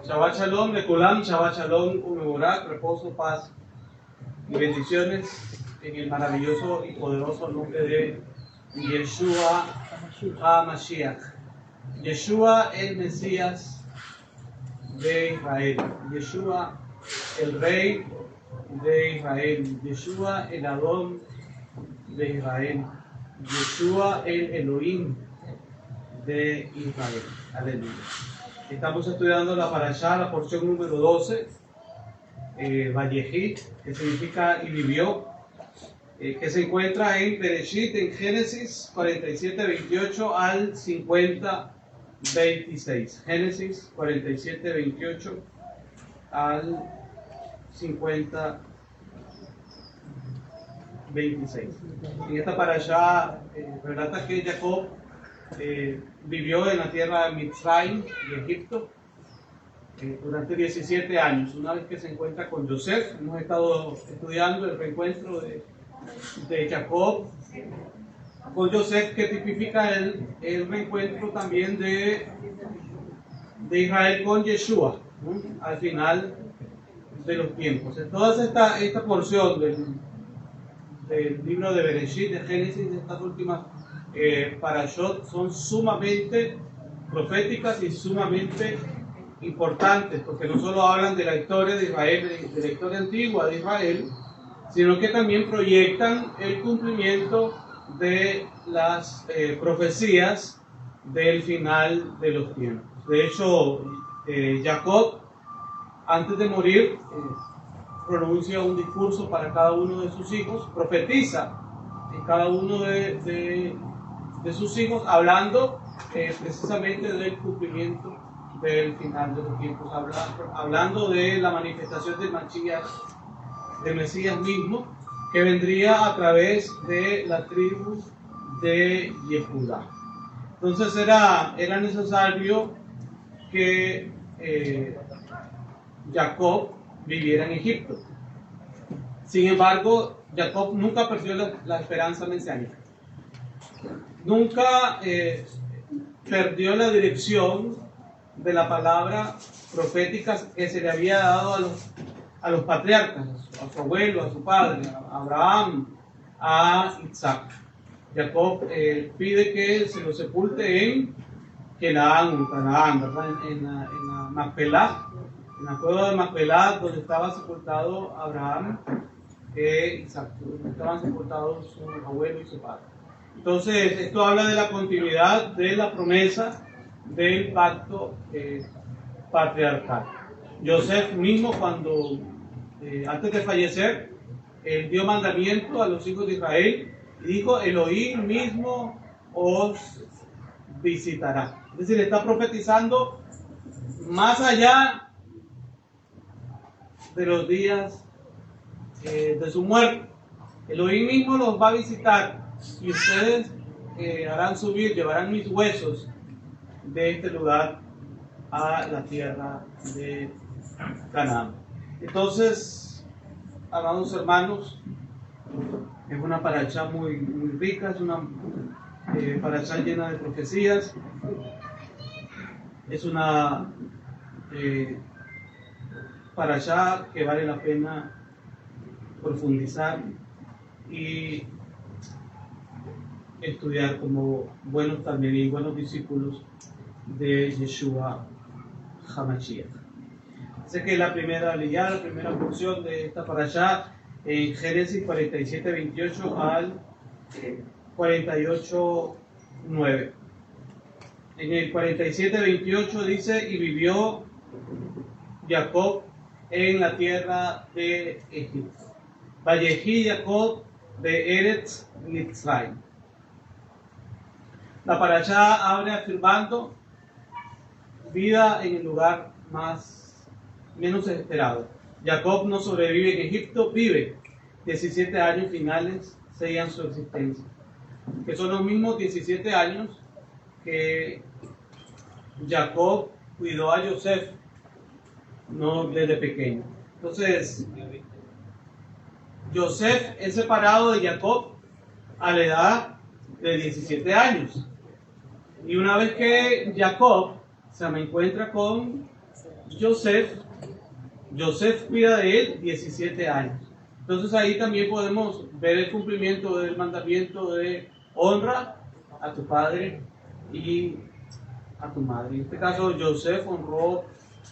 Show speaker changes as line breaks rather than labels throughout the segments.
Shabbat Shalom, Lekulam, Shabbat Shalom, Umeborak, reposo, paz y bendiciones en el maravilloso y poderoso nombre de Yeshua HaMashiach. Yeshua, el Mesías de Israel. Yeshua, el Rey de Israel. Yeshua, el Adón de Israel. Yeshua, el Elohim de Israel. Aleluya. Estamos estudiando la parashá, la porción número 12, Vayehi, que significa y vivió, que se encuentra en Bereshit, en Génesis 47, 28 al 50, 26. Génesis 47, 28 al 50, 26. En esta parashá relata que Jacob vivió en la tierra de Mitzrayim, de Egipto, durante 17 años. Una vez que se encuentra con Yosef, hemos estado estudiando el reencuentro de Jacob con Yosef, que tipifica el reencuentro también de Israel con Yeshua, ¿no? Al final de los tiempos. En toda esta porción del libro de Bereshit, de Génesis, de estas últimas parashot, son sumamente proféticas y sumamente importantes, porque no solo hablan de la historia de Israel, de la historia antigua de Israel, sino que también proyectan el cumplimiento de las profecías del final de los tiempos. De hecho, Jacob, antes de morir, pronuncia un discurso para cada uno de sus hijos, profetiza en cada uno de sus hijos, hablando precisamente del cumplimiento del final de los tiempos, hablando de la manifestación del Mashiach, del Mesías mismo, que vendría a través de la tribu de Yehudá. Entonces era necesario que Jacob viviera en Egipto. Sin embargo, Jacob nunca perdió la esperanza mesiánica. Nunca perdió la dirección de la palabra profética que se le había dado a los patriarcas, a su abuelo, a su padre, a Abraham, a Isaac. Jacob pide que se lo sepulte en Canaán, ¿verdad? En la Macpelá, en la cueva de Macpelá, donde estaba sepultado Abraham e Isaac, donde estaban sepultados su abuelo y su padre. Entonces, esto habla de la continuidad de la promesa del pacto patriarcal. Yosef mismo, cuando antes de fallecer, él dio mandamiento a los hijos de Israel y dijo: Elohim mismo os visitará. Es decir, está profetizando más allá de los días de su muerte. Elohim mismo los va a visitar y ustedes harán subir, llevarán mis huesos de este lugar a la tierra de Canaán. Entonces, amados hermanos, es una parashá muy rica, es una parashá llena de profecías, es una parashá que vale la pena profundizar y estudiar como buenos talmidín, buenos discípulos de Yeshua HaMashiach. Así que la primera porción de esta parashá en Génesis 47, 28 al 48, 9. En el 47, 28 dice: y vivió Jacob en la tierra de Egipto. Vayehi Jacob de Eretz Mitzrayim. La parashá abre afirmando vida en el lugar menos esperado. Jacob no sobrevive en Egipto, vive 17 años finales sellan su existencia, que son los mismos 17 años que Jacob cuidó a Yosef, no desde pequeño. Entonces, Yosef es separado de Jacob a la edad de 17 años. Y una vez que Jacob se me encuentra con Joseph. Joseph cuida de él 17 años. Entonces ahí también podemos ver el cumplimiento del mandamiento de honra a tu padre y a tu madre. En este caso, Joseph honró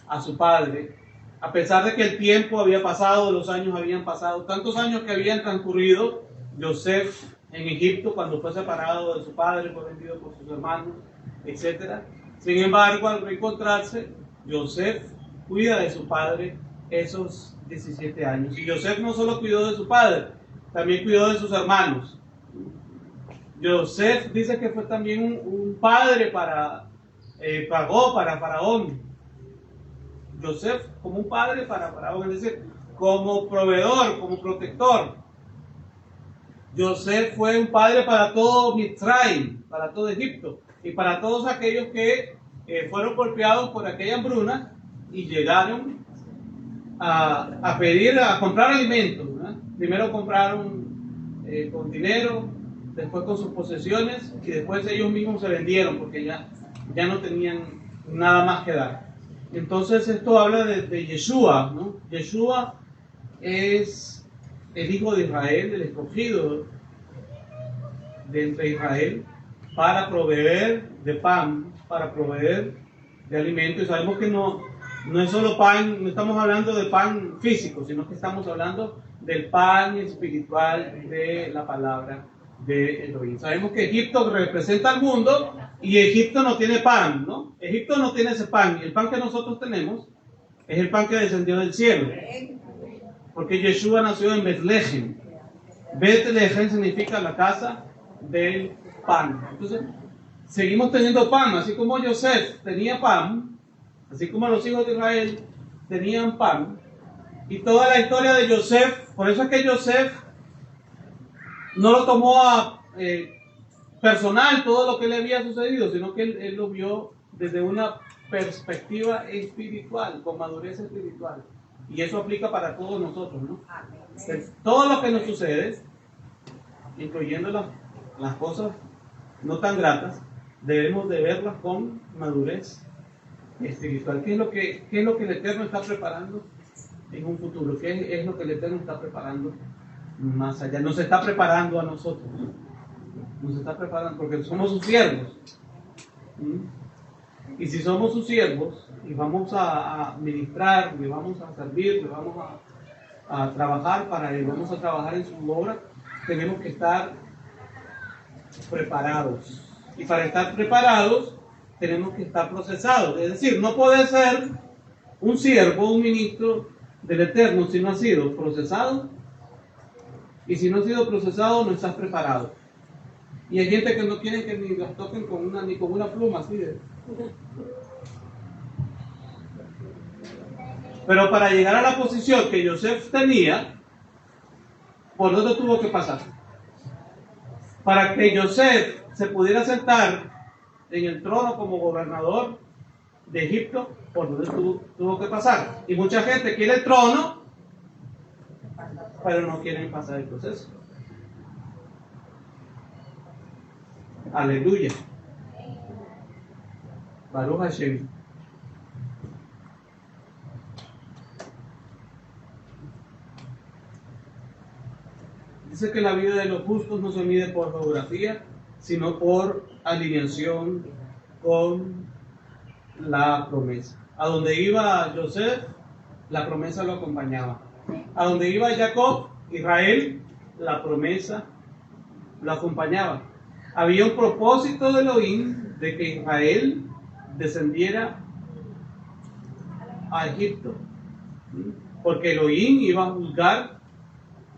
a su padre, a pesar de que el tiempo había pasado, los años habían pasado, tantos años que habían transcurrido. Joseph en Egipto, cuando fue separado de su padre, fue vendido por sus hermanos, etc. Sin embargo, al reencontrarse, Joseph cuida de su padre esos 17 años. Y Joseph no solo cuidó de su padre, también cuidó de sus hermanos. Joseph dice que fue también un padre pagó para Faraón. Joseph como un padre para Faraón, es decir, como proveedor, como protector. Joseph fue un padre para todo Mitzrayim, para todo Egipto, y para todos aquellos que fueron golpeados por aquella hambruna y llegaron a pedir, a comprar alimentos, ¿verdad? Primero compraron con dinero, después con sus posesiones, y después ellos mismos se vendieron porque ya no tenían nada más que dar. Entonces esto habla de Yeshua, ¿no? Yeshua es el hijo de Israel, el escogido de entre Israel, para proveer de pan, para proveer de alimento. Y sabemos que no es solo pan, no estamos hablando de pan físico, sino que estamos hablando del pan espiritual de la palabra de Elohim. Sabemos que Egipto representa al mundo y Egipto no tiene pan, ¿no? Egipto no tiene ese pan, y el pan que nosotros tenemos es el pan que descendió del cielo, porque Yeshua nació en Betlehem. Betlehem significa la casa del pan. Entonces, seguimos teniendo pan, así como Joseph tenía pan, así como los hijos de Israel tenían pan, y toda la historia de Joseph, por eso es que Joseph no lo tomó a personal todo lo que le había sucedido, sino que él lo vio desde una perspectiva espiritual, con madurez espiritual. Y eso aplica para todos nosotros, ¿no? Todo lo que nos sucede, incluyendo las cosas no tan gratas, debemos de verlas con madurez espiritual. ¿Qué es lo que el Eterno está preparando en un futuro? ¿Qué es lo que el Eterno está preparando más allá? Nos está preparando a nosotros. Nos está preparando porque somos sus siervos. Y si somos sus siervos y vamos a ministrar, le vamos a servir, le vamos a trabajar para él, vamos a trabajar en su obra, tenemos que estar preparados. Y para estar preparados tenemos que estar procesados. Es decir, no puede ser un siervo, un ministro del Eterno si no ha sido procesado. Y si no ha sido procesado, no estás preparado. Y hay gente que no quiere que ni los toquen ni con una pluma así de... Pero para llegar a la posición que Joseph tenía, ¿por dónde tuvo que pasar? Para que Joseph se pudiera sentar en el trono como gobernador de Egipto, ¿por dónde tuvo que pasar? Y mucha gente quiere el trono, pero no quieren pasar el proceso. Aleluya. Baruch Hashem. Dice que la vida de los justos no se mide por geografía, sino por alineación con la promesa. A donde iba Joseph, la promesa lo acompañaba. A donde iba Jacob, Israel, la promesa lo acompañaba. Había un propósito de Elohim de que Israel descendiera a Egipto, porque Elohim iba a juzgar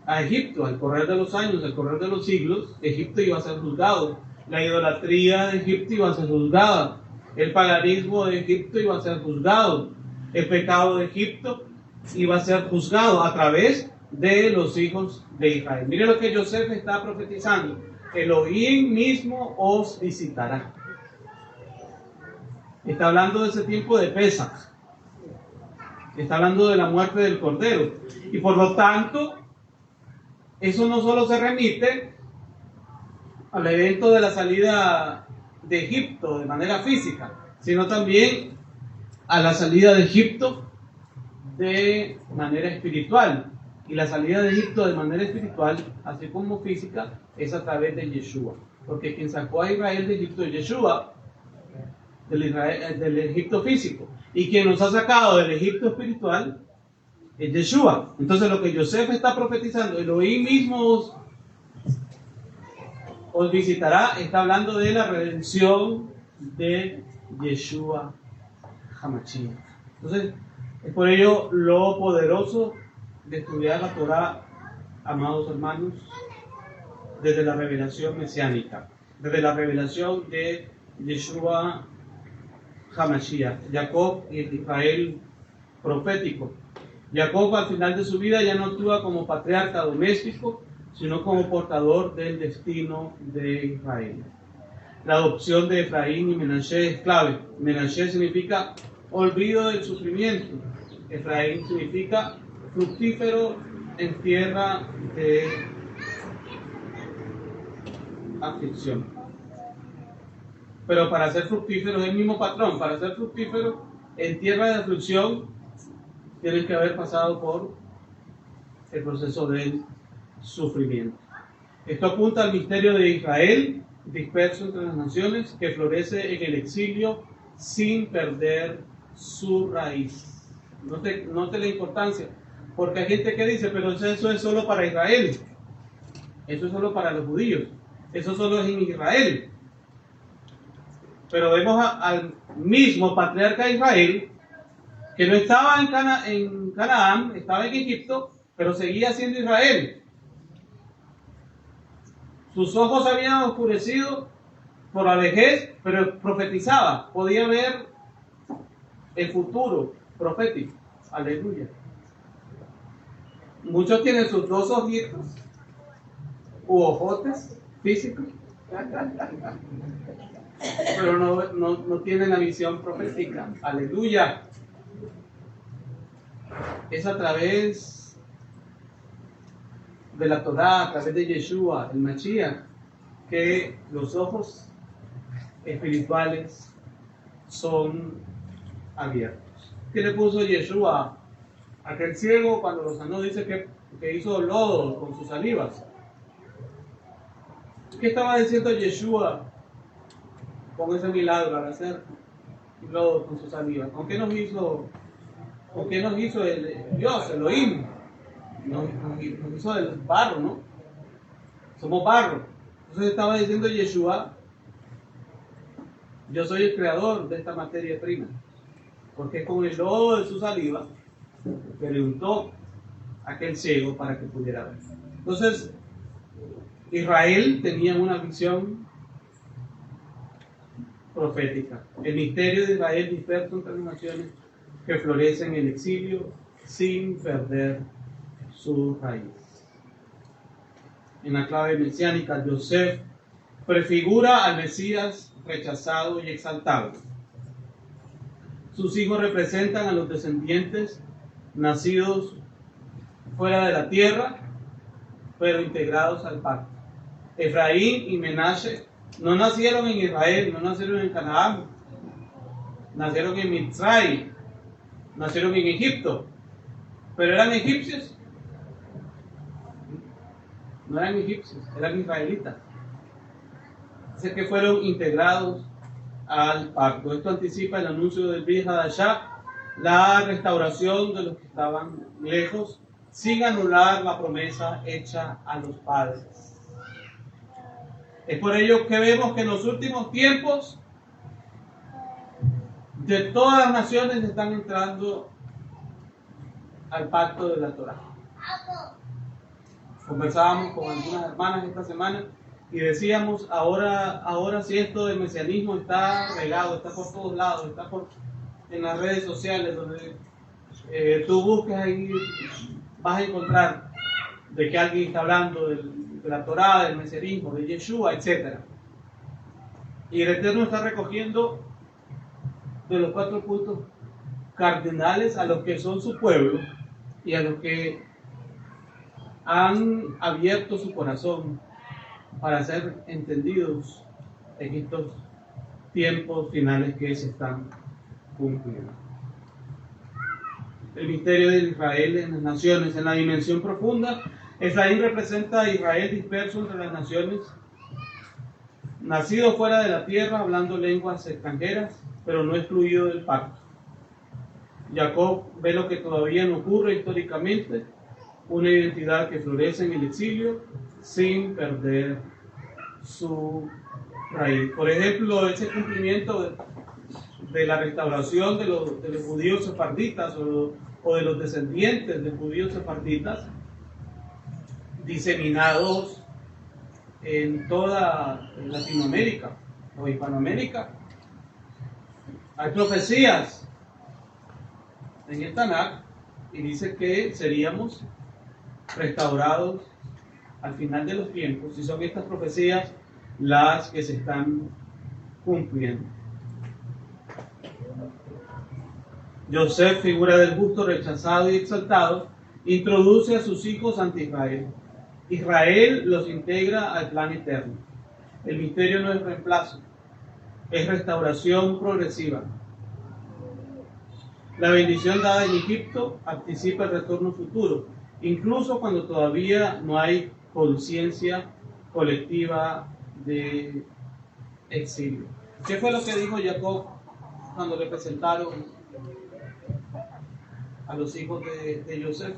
a Egipto. Al correr de los años, al correr de los siglos, Egipto iba a ser juzgado. La idolatría de Egipto iba a ser juzgada. El paganismo de Egipto iba a ser juzgado. El pecado de Egipto iba a ser juzgado a través de los hijos de Israel. Mire lo que Joseph está profetizando. Elohim mismo os visitará. Está hablando de ese tiempo de Pesach. Está hablando de la muerte del Cordero. Y por lo tanto, eso no solo se remite al evento de la salida de Egipto de manera física, sino también a la salida de Egipto de manera espiritual. Y la salida de Egipto de manera espiritual, así como física, es a través de Yeshua. Porque quien sacó a Israel de Egipto es Yeshua, del Egipto físico. Y quien nos ha sacado del Egipto espiritual es Yeshua. Entonces lo que Yosef está profetizando, Elohim mismo os visitará, está hablando de la redención de Yeshua Hamashiach. Entonces, es por ello lo poderoso de estudiar la Torah, amados hermanos, desde la revelación mesiánica, desde la revelación de Yeshua Hamashiach, Jacob y el Israel profético. Jacob al final de su vida ya no actúa como patriarca doméstico, sino como portador del destino de Israel. La adopción de Efraín y Menashe es clave. Menashe significa olvido del sufrimiento. Efraín significa fructífero en tierra de aflicción. Pero para ser fructífero es el mismo patrón. Para ser fructífero en tierra de aflicción tienes que haber pasado por el proceso del sufrimiento. Esto apunta al misterio de Israel, disperso entre las naciones, que florece en el exilio sin perder su raíz. Note la importancia, porque hay gente que dice, pero eso es solo para Israel, eso es solo para los judíos, eso solo es en Israel. Pero vemos al mismo patriarca de Israel, que no estaba en Canaán, estaba en Egipto, pero seguía siendo Israel. Sus ojos se habían oscurecido por la vejez, pero profetizaba, podía ver el futuro profético. Aleluya. Muchos tienen sus dos ojitos u ojotes físicos, pero no tienen la visión profética. Aleluya. Es a través de la Torah, a través de Yeshua, el Mashiach, que los ojos espirituales son abiertos. ¿Qué le puso Yeshua a aquel ciego cuando lo sanó? Dice que hizo lodo con sus salivas. ¿Qué estaba diciendo Yeshua con ese milagro al hacer lodo con sus salivas? ¿Con qué nos hizo el Dios, Elohim? Nos hizo del barro, ¿no? Somos barro. Entonces estaba diciendo Yeshua, yo soy el creador de esta materia prima, porque con el lodo de su saliva que le untó aquel ciego para que pudiera ver. Entonces, Israel tenía una visión profética. El misterio de Israel disperso entre las naciones que florece en el exilio sin perder su raíz. En la clave mesiánica, Yosef prefigura al Mesías rechazado y exaltado. Sus hijos representan a los descendientes nacidos fuera de la tierra, pero integrados al pacto. Efraín y Menashe no nacieron en Israel, no nacieron en Canaán, nacieron en Mitzray, nacieron en Egipto, pero eran egipcios. No eran egipcios, eran israelitas. Así que fueron integrados al pacto. Esto anticipa el anuncio del Brit Hadashah, la restauración de los que estaban lejos, sin anular la promesa hecha a los padres. Es por ello que vemos que en los últimos tiempos de todas las naciones están entrando al pacto de la Torah. Conversábamos con algunas hermanas esta semana y decíamos, ahora sí esto del mesianismo está regado, está por todos lados, está en las redes sociales, donde tú busques ahí, vas a encontrar de que alguien está hablando de la Torah, del mesianismo, de Yeshua, etc. Y el Eterno está recogiendo de los 4 puntos cardinales a los que son su pueblo y a los que han abierto su corazón para ser entendidos en estos tiempos finales que se están cumpliendo. el misterio de Israel en las naciones. En la dimensión profunda, Efraín representa a Israel disperso entre las naciones, nacido fuera de la tierra, hablando lenguas extranjeras, pero no excluido del pacto. Jacob ve lo que todavía no ocurre históricamente, una identidad que florece en el exilio sin perder su raíz. Por ejemplo, ese cumplimiento de la restauración de los judíos sefarditas o de los descendientes de judíos sefarditas diseminados en toda Latinoamérica o Hispanoamérica. Hay profecías en el Tanakh y dice que seríamos restaurados al final de los tiempos, y son estas profecías las que se están cumpliendo. Yosef, figura del justo rechazado y exaltado, introduce a sus hijos ante Israel. Israel los integra al plan eterno. El misterio no es reemplazo, es restauración progresiva. La bendición dada en Egipto anticipa el retorno futuro, incluso cuando todavía no hay conciencia colectiva de exilio. ¿Qué fue lo que dijo Jacob cuando le presentaron a los hijos de Yosef?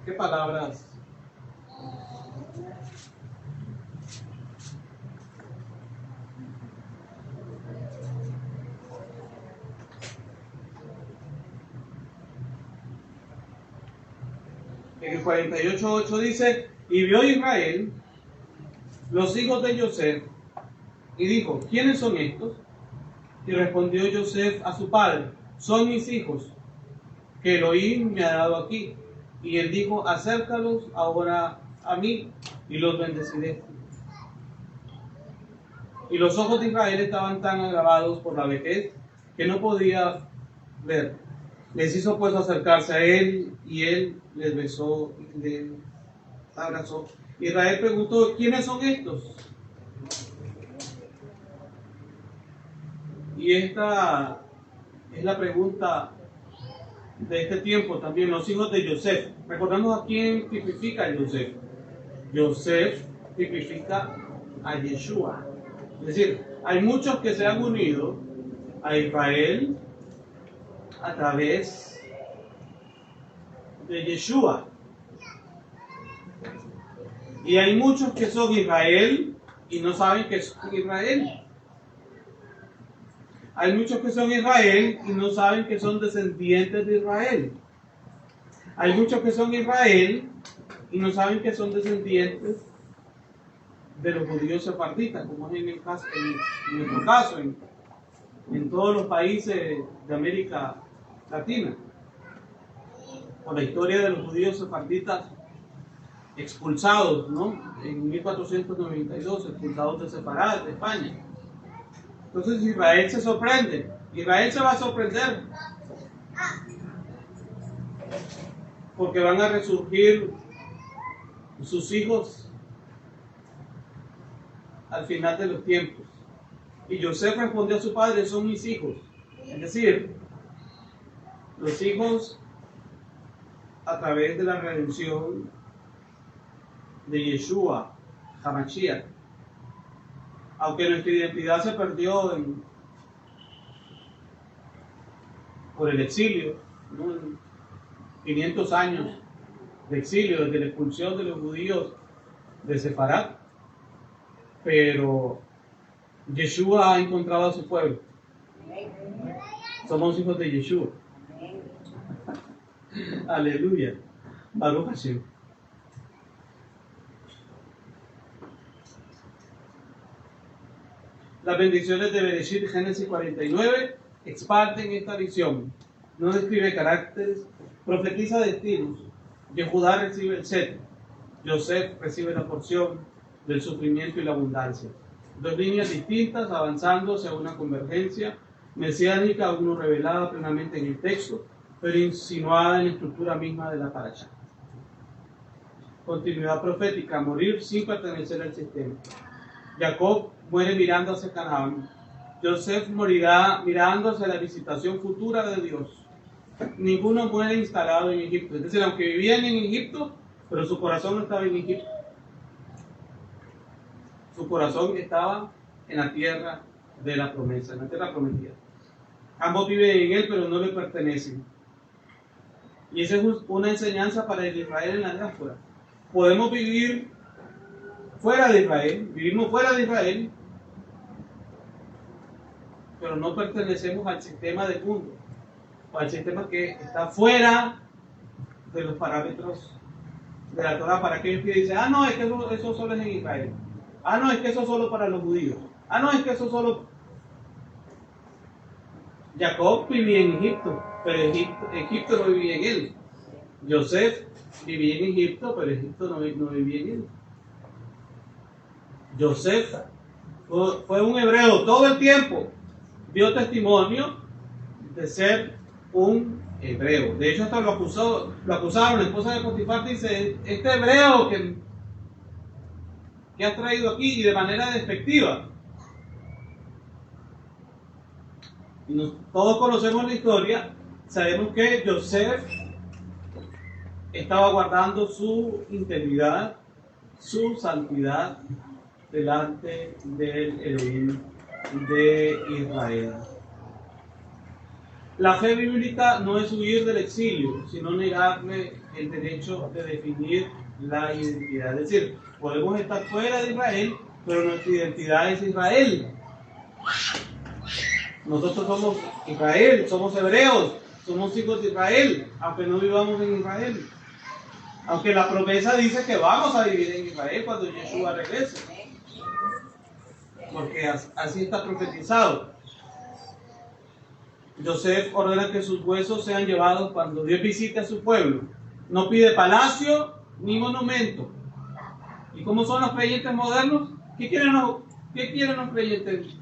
¿Qué palabras? En el 48:8 dice: y vio Israel los hijos de Yosef y dijo: ¿quiénes son estos? Y respondió Yosef a su padre: son mis hijos, que Elohim me ha dado aquí. Y él dijo: acércalos ahora a mí y los bendeciré. Y los ojos de Israel estaban tan agravados por la vejez que no podía ver. Les hizo pues acercarse a él, y él les besó y les abrazó. Israel preguntó: ¿quiénes son estos? Y esta es la pregunta de este tiempo también, los hijos de Yosef. Recordamos a quién tipifica Yosef. Yosef tipifica a Yeshua. Es decir, hay muchos que se han unido a Israel a través de Yeshua. Y hay muchos que son Israel y no saben que son Israel. Hay muchos que son Israel y no saben que son descendientes de Israel. Hay muchos que son Israel y no saben que son descendientes de los judíos sefarditas, como es en nuestro caso, en todos los países de América Latina. Por la historia de los judíos sefarditas expulsados, ¿no? En 1492, expulsados de Sefarad, de España. Entonces Israel se sorprende. Israel se va a sorprender, porque van a resurgir sus hijos al final de los tiempos. Y Yosef respondió a su padre: son mis hijos. Es decir, los hijos a través de la redención de Yeshua, HaMashiach. Aunque nuestra identidad se perdió por el exilio, ¿no? 500 años de exilio desde la expulsión de los judíos de Sefarad, pero Yeshua ha encontrado a su pueblo. Somos hijos de Yeshua. Aleluya. Baruch Hashem. Las bendiciones de Bereshit, Génesis 49, expanden esta visión. No describe caracteres, profetiza destinos. Yehudá recibe el cetro. Yosef recibe la porción del sufrimiento y la abundancia. Dos líneas distintas avanzando hacia una convergencia mesiánica, aún no revelada plenamente en el texto, pero insinuada en la estructura misma de la parashá. Continuidad profética: morir sin pertenecer al sistema. Jacob muere mirando hacia Canaán, Joseph morirá mirándose la visitación futura de Dios. Ninguno muere instalado en Egipto. Es decir, aunque vivían en Egipto, pero su corazón no estaba en Egipto. Su corazón estaba en la tierra de la promesa, en la tierra prometida. Ambos viven en él, pero no le pertenecen. Y esa es una enseñanza para el Israel en la diáspora. Podemos vivir fuera de Israel, vivimos fuera de Israel, pero no pertenecemos al sistema del mundo, o al sistema que está fuera de los parámetros de la Torah, para aquellos que dicen, no, es que eso solo es en Israel. No, es que eso solo para los judíos. No, es que eso solo... Jacob vivía en Egipto, pero Egipto no vivía en él. Joseph vivía en Egipto, pero Egipto no vivía en él. Joseph fue un hebreo todo el tiempo. Dio testimonio de ser un hebreo. De hecho, hasta lo acusaron. La esposa de Potifar dice, este hebreo que has traído aquí, y de manera despectiva. Y todos conocemos la historia. Sabemos que Joseph estaba guardando su integridad, su santidad delante del Elohim de Israel. La fe bíblica no es huir del exilio, sino negarle el derecho de definir la identidad. Es decir, podemos estar fuera de Israel, pero nuestra identidad es Israel. Nosotros somos Israel, somos hebreos, somos hijos de Israel, aunque no vivamos en Israel. Aunque la promesa dice que vamos a vivir en Israel cuando Yeshua regrese. Porque así está profetizado. Joseph ordena que sus huesos sean llevados cuando Dios visite a su pueblo. No pide palacio ni monumento. ¿Y cómo son los creyentes modernos? ¿Qué quieren los creyentes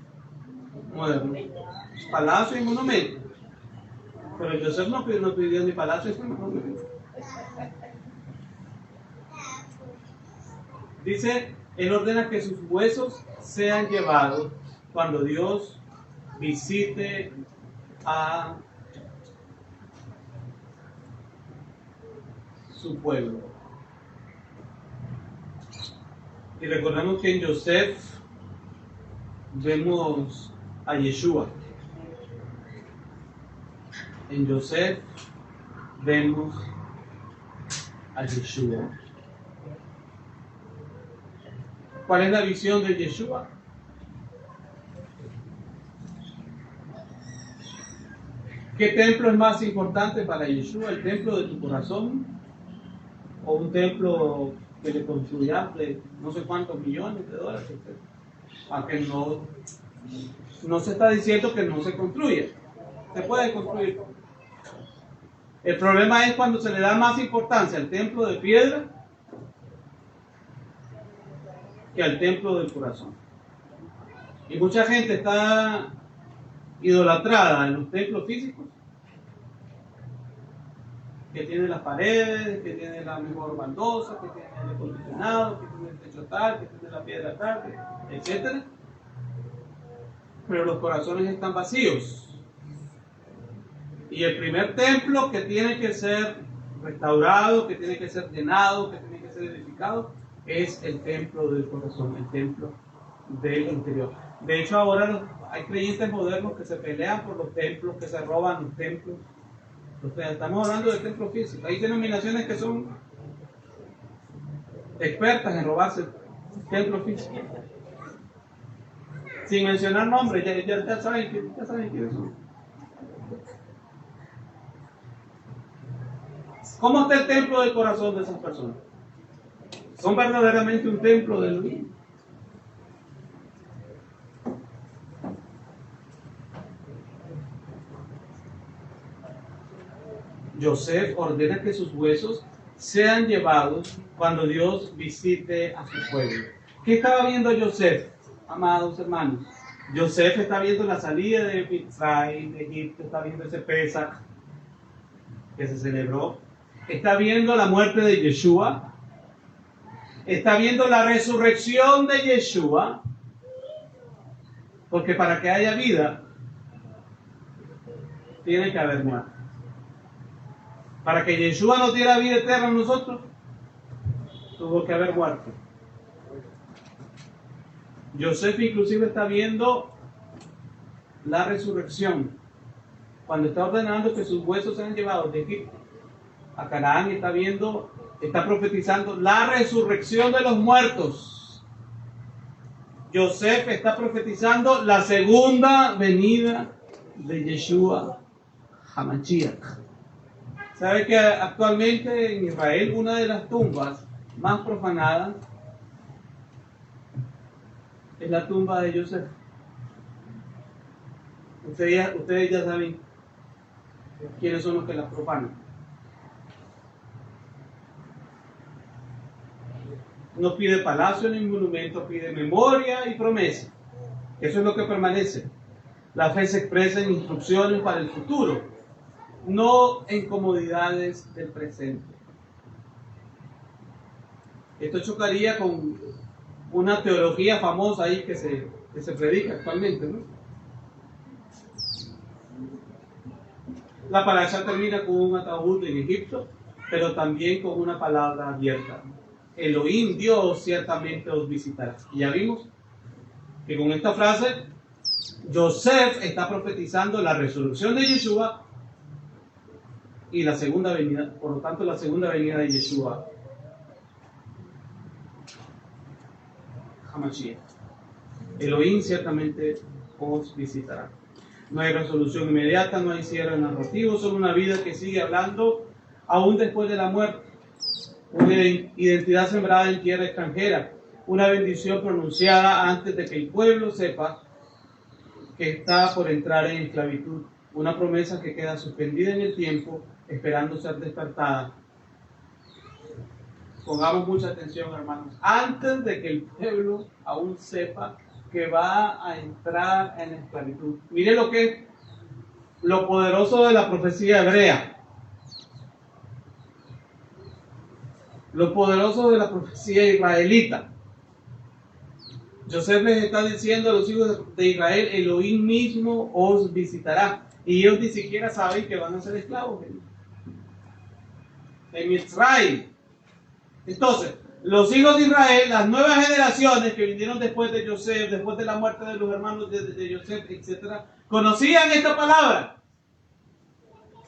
modernos? Palacio y monumento. Pero Joseph no pidió ni palacio ni monumento. Dice, él ordena que sus huesos sean llevados cuando Dios visite a su pueblo. Y recordemos que en Joseph vemos a Yeshua. En Joseph vemos a Yeshua. ¿Cuál es la visión de Yeshua? ¿Qué templo es más importante para Yeshua? ¿El templo de tu corazón? ¿O un templo que le construyas de no sé cuántos millones de dólares? Aunque no se está diciendo que no se construya. Se puede construir. El problema es cuando se le da más importancia al templo de piedra que al templo del corazón. Y mucha gente está idolatrada en los templos físicos, que tiene las paredes, que tiene la mejor baldosa, que tiene el acondicionado, que tiene el techo tal, que tiene la piedra tal, etc. Pero los corazones están vacíos. Y el primer templo que tiene que ser restaurado, que tiene que ser llenado, que tiene que ser edificado, es el templo del corazón, el templo del interior. De hecho, ahora hay creyentes modernos que se pelean por los templos, que se roban los templos. Estamos hablando de templos físicos. Hay denominaciones que son expertas en robarse templos físicos. Sin mencionar nombres, ya saben quiénes son. ¿Cómo está el templo del corazón de esas personas? ¿Son verdaderamente un templo del Elohim? Joseph ordena que sus huesos sean llevados cuando Dios visite a su pueblo. ¿Qué estaba viendo Joseph, amados hermanos? Joseph está viendo la salida de Mitzrayim, de Egipto, está viendo ese Pesach que se celebró, está viendo la muerte de Yeshua, está viendo la resurrección de Yeshua, Porque para que haya vida, tiene que haber muerte. Para que Yeshua nos diera vida eterna a nosotros, tuvo que haber muerte. Yosef inclusive está viendo la resurrección. Cuando está ordenando que sus huesos sean llevados de Egipto a Canaán, está profetizando la resurrección de los muertos. Yosef está profetizando la segunda venida de Yeshua HaMashiach. ¿Sabe que actualmente en Israel una de las tumbas más profanadas es la tumba de Yosef? Ustedes ya saben quiénes son los que la profanan. No pide palacio ni monumento, pide memoria y promesa. Eso es lo que permanece. La fe se expresa en instrucciones para el futuro, no en comodidades del presente. Esto chocaría con una teología famosa ahí que se predica actualmente, ¿no? La parasha termina con un ataúd en Egipto, pero también con una palabra abierta. Elohim, Dios, ciertamente os visitará. Y ya vimos que con esta frase, Yosef está profetizando la resurrección de Yeshua y la segunda venida, por lo tanto la segunda venida de Yeshua HaMashiach. Elohim ciertamente os visitará. No hay resolución inmediata, no hay cierre narrativo, solo una vida que sigue hablando aún después de la muerte. Una identidad sembrada en tierra extranjera, una bendición pronunciada antes de que el pueblo sepa que está por entrar en esclavitud, una promesa que queda suspendida en el tiempo, esperando ser despertada. Pongamos mucha atención, hermanos, antes de que el pueblo aún sepa que va a entrar en esclavitud. Mire lo que es lo poderoso de la profecía hebrea. Lo poderoso de la profecía israelita. Yosef les está diciendo a los hijos de Israel, Elohim mismo os visitará. Y ellos ni siquiera saben que van a ser esclavos en Mitzrayim. Entonces, los hijos de Israel, las nuevas generaciones que vinieron después de Yosef, después de la muerte de los hermanos de Yosef, etc., conocían esta palabra.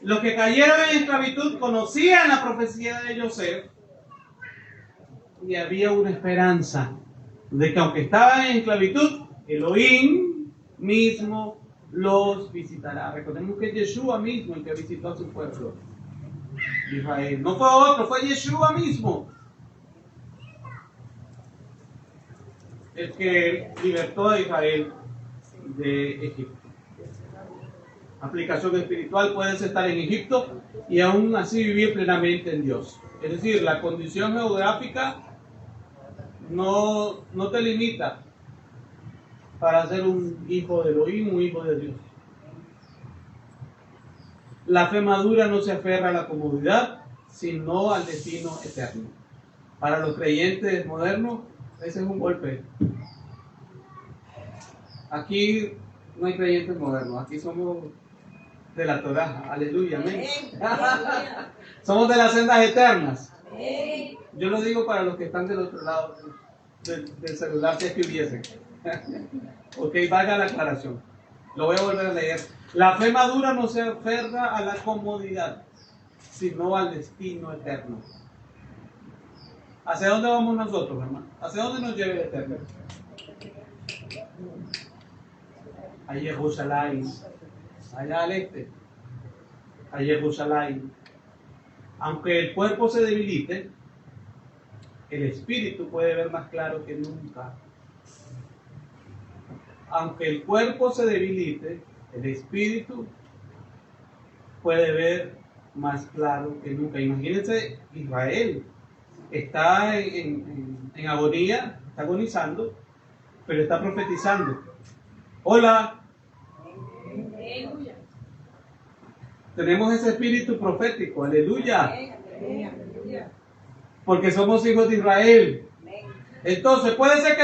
Los que cayeron en esclavitud conocían la profecía de Yosef. Y había una esperanza de que aunque estaban en esclavitud, Elohim mismo los visitará. Recordemos que es Yeshua mismo el que visitó a su pueblo, Israel. No fue otro, fue Yeshua mismo el que libertó a Israel de Egipto. Aplicación espiritual: puedes estar en Egipto y aún así vivir plenamente en Dios. Es decir, la condición geográfica no te limita para ser un hijo de Elohim, un hijo de Dios. La fe madura no se aferra a la comodidad, sino al destino eterno. Para los creyentes modernos, ese es un golpe. Aquí no hay creyentes modernos, aquí somos de la Torá, aleluya, amén. Somos de las sendas eternas. Yo lo digo para los que están del otro lado del celular, si es que hubiesen. Ok, valga la aclaración. Lo voy a volver a leer. La fe madura no se aferra a la comodidad, sino al destino eterno. ¿Hacia dónde vamos nosotros, hermano? ¿Hacia dónde nos lleva el eterno? A Jerusalén, allá al este, a Jerusalén. Aunque el cuerpo se debilite, el espíritu puede ver más claro que nunca. Aunque el cuerpo se debilite, el espíritu puede ver más claro que nunca. Imagínense, Israel está en agonía, está agonizando, pero está profetizando. Hola. Tenemos ese espíritu profético, aleluya. Porque somos hijos de Israel. Entonces, puede ser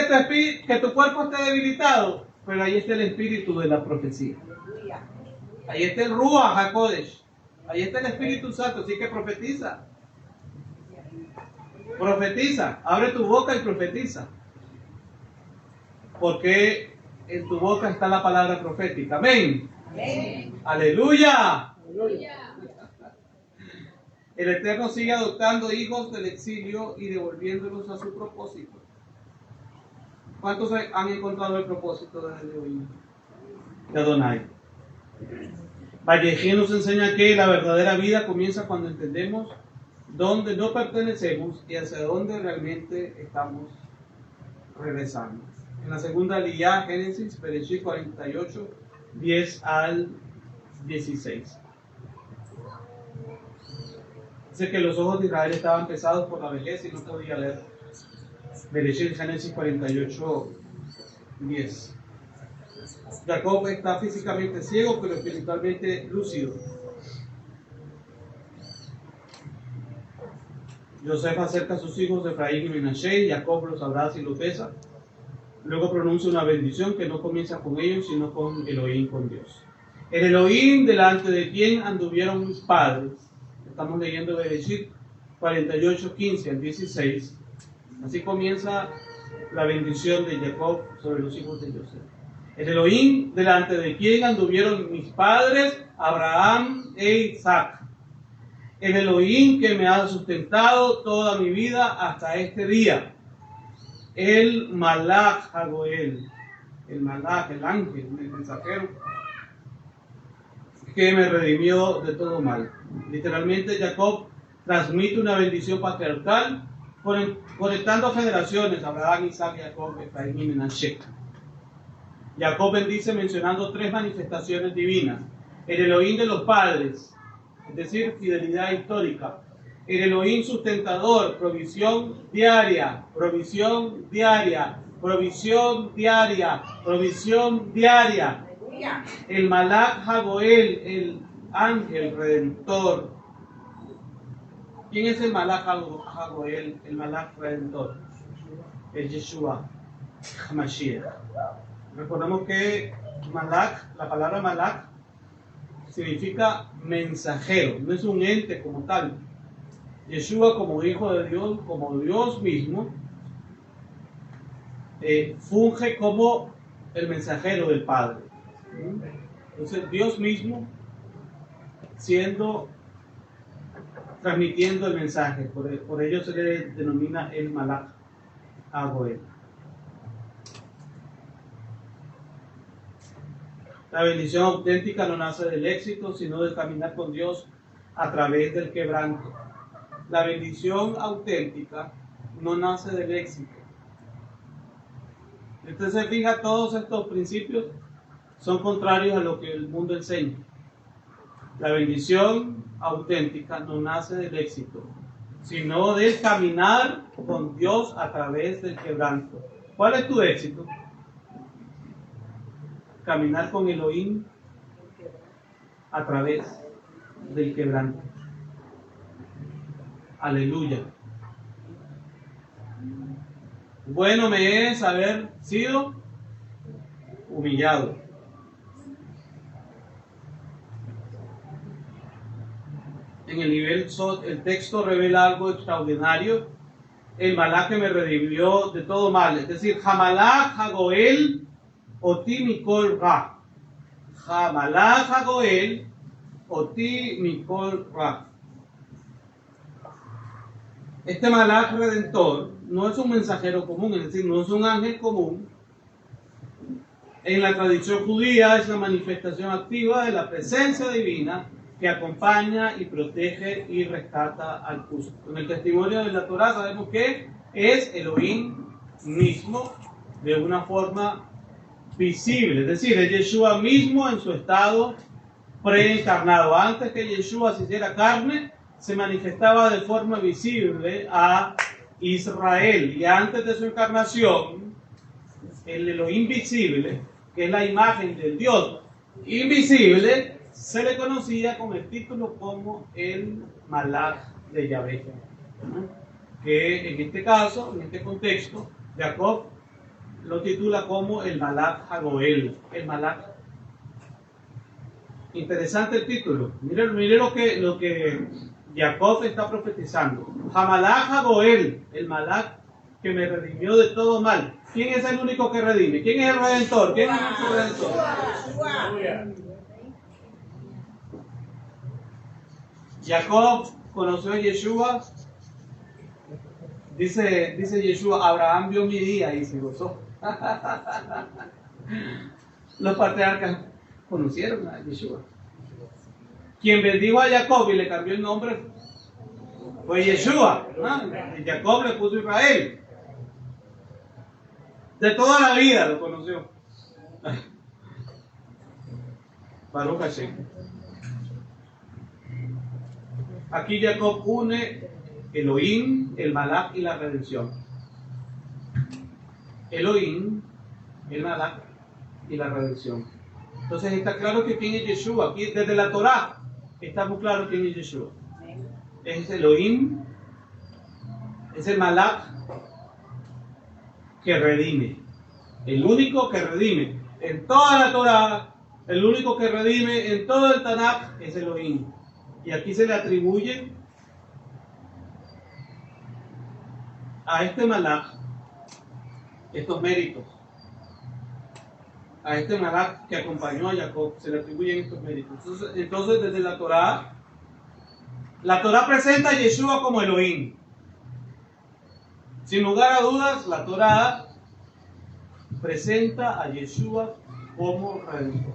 que tu cuerpo esté debilitado, pero ahí está el espíritu de la profecía. Ahí está el Ruach HaKodesh. Ahí está el Espíritu Santo, así que profetiza. Profetiza, abre tu boca y profetiza. Porque en tu boca está la palabra profética. Amén. Amén. Aleluya. Aleluya. El Eterno sigue adoptando hijos del exilio y devolviéndolos a su propósito. ¿Cuántos han encontrado el propósito de Elohim? De Adonai. Vallejí nos enseña que la verdadera vida comienza cuando entendemos dónde no pertenecemos y hacia dónde realmente estamos regresando. En la segunda Aliyá, Génesis, Bereshit 48, 10 al 16. Dice que los ojos de Israel estaban pesados por la vejez y no podía leer. Bereshit, Génesis 48, 10. Jacob está físicamente ciego, pero espiritualmente lúcido. Joseph acerca a sus hijos de Efraín y Menashe, Jacob los abraza y los besa. Luego pronuncia una bendición que no comienza con ellos, sino con Elohim, con Dios. El Elohim delante de quien anduvieron mis padres. Estamos leyendo Bereshit 48, 15 al 16. Así comienza la bendición de Jacob sobre los hijos de Joseph. El Elohim delante de quien anduvieron mis padres, Abraham e Isaac. El Elohim que me ha sustentado toda mi vida hasta este día. El Malach Hagoel, el Malach, el ángel, el mensajero, que me redimió de todo mal. Literalmente Jacob transmite una bendición patriarcal conectando generaciones, Abraham, Isaac, Jacob, Efraín y Menashe. Jacob bendice mencionando tres manifestaciones divinas. El Elohim de los padres, es decir, fidelidad histórica. El Elohim sustentador, provisión diaria, provisión diaria, provisión diaria, provisión diaria. El Malach Hagoel, el ángel redentor. ¿Quién es el Malach Hagoel, el Malach redentor? Es Yeshua HaMashiach. Recordemos que Malach, la palabra Malach significa mensajero, no es un ente como tal. Yeshua, como hijo de Dios, como Dios mismo, funge como el mensajero del Padre. Entonces Dios mismo transmitiendo el mensaje, por ello se le denomina el Malach Hagoel. La bendición auténtica no nace del éxito, sino del caminar con Dios a través del quebranto. La bendición auténtica no nace del éxito. Usted se fija, todos estos principios son contrarios a lo que el mundo enseña. La bendición auténtica no nace del éxito, sino del caminar con Dios a través del quebranto. ¿Cuál es tu éxito? Caminar con Elohim a través del quebranto. Aleluya. Bueno me es haber sido humillado. En el nivel el texto revela algo extraordinario. El Malach que me redimió de todo mal. Es decir, Hamalach Hagoel Oti Mikol Ra. Hamalach Hagoel Oti Mikol Ra. Este Malach redentor no es un mensajero común, es decir, no es un ángel común. En la tradición judía es la manifestación activa de la presencia divina que acompaña y protege y rescata al justo. En el testimonio de la Torá sabemos que es Elohim mismo de una forma visible, es decir, es Yeshua mismo en su estado preencarnado. Antes que Yeshua se hiciera carne, se manifestaba de forma visible a Israel, y antes de su encarnación, el Elohim visible, que es la imagen del Dios invisible, se le conocía con el título como el Malach de Yahvé, que en este caso, en este contexto, Jacob lo titula como el Malach Hagoel, el Malach. Interesante el título. Mire lo que Jacob está profetizando. Hamalach Hagoel, el Malach que me redimió de todo mal. ¿Quién es el único que redime? ¿Quién es el redentor? ¿Quién es el redentor? Jacob conoció a Yeshua. Dice Yeshua, Abraham vio mi día y se gozó. Los patriarcas conocieron a Yeshua. Quien bendijo a Jacob y le cambió el nombre fue Yeshua. Y Jacob le puso Israel. De toda la vida lo conoció. Baruch Hashem. Aquí Jacob une Elohim, el Malach y la redención. Elohim, el Malach y la redención. Entonces está claro que quién es Yeshua. Aquí desde la Torah está muy claro quién es Yeshua. Es Elohim, es el Malach que redime. El único que redime. En toda la Torah, el único que redime en todo el Tanakh es Elohim. Y aquí se le atribuye a este Malach estos méritos. A este Malach que acompañó a Jacob se le atribuyen estos méritos. Entonces desde la Torah presenta a Yeshua como Elohim. Sin lugar a dudas, la Torah presenta a Yeshua como Redentor.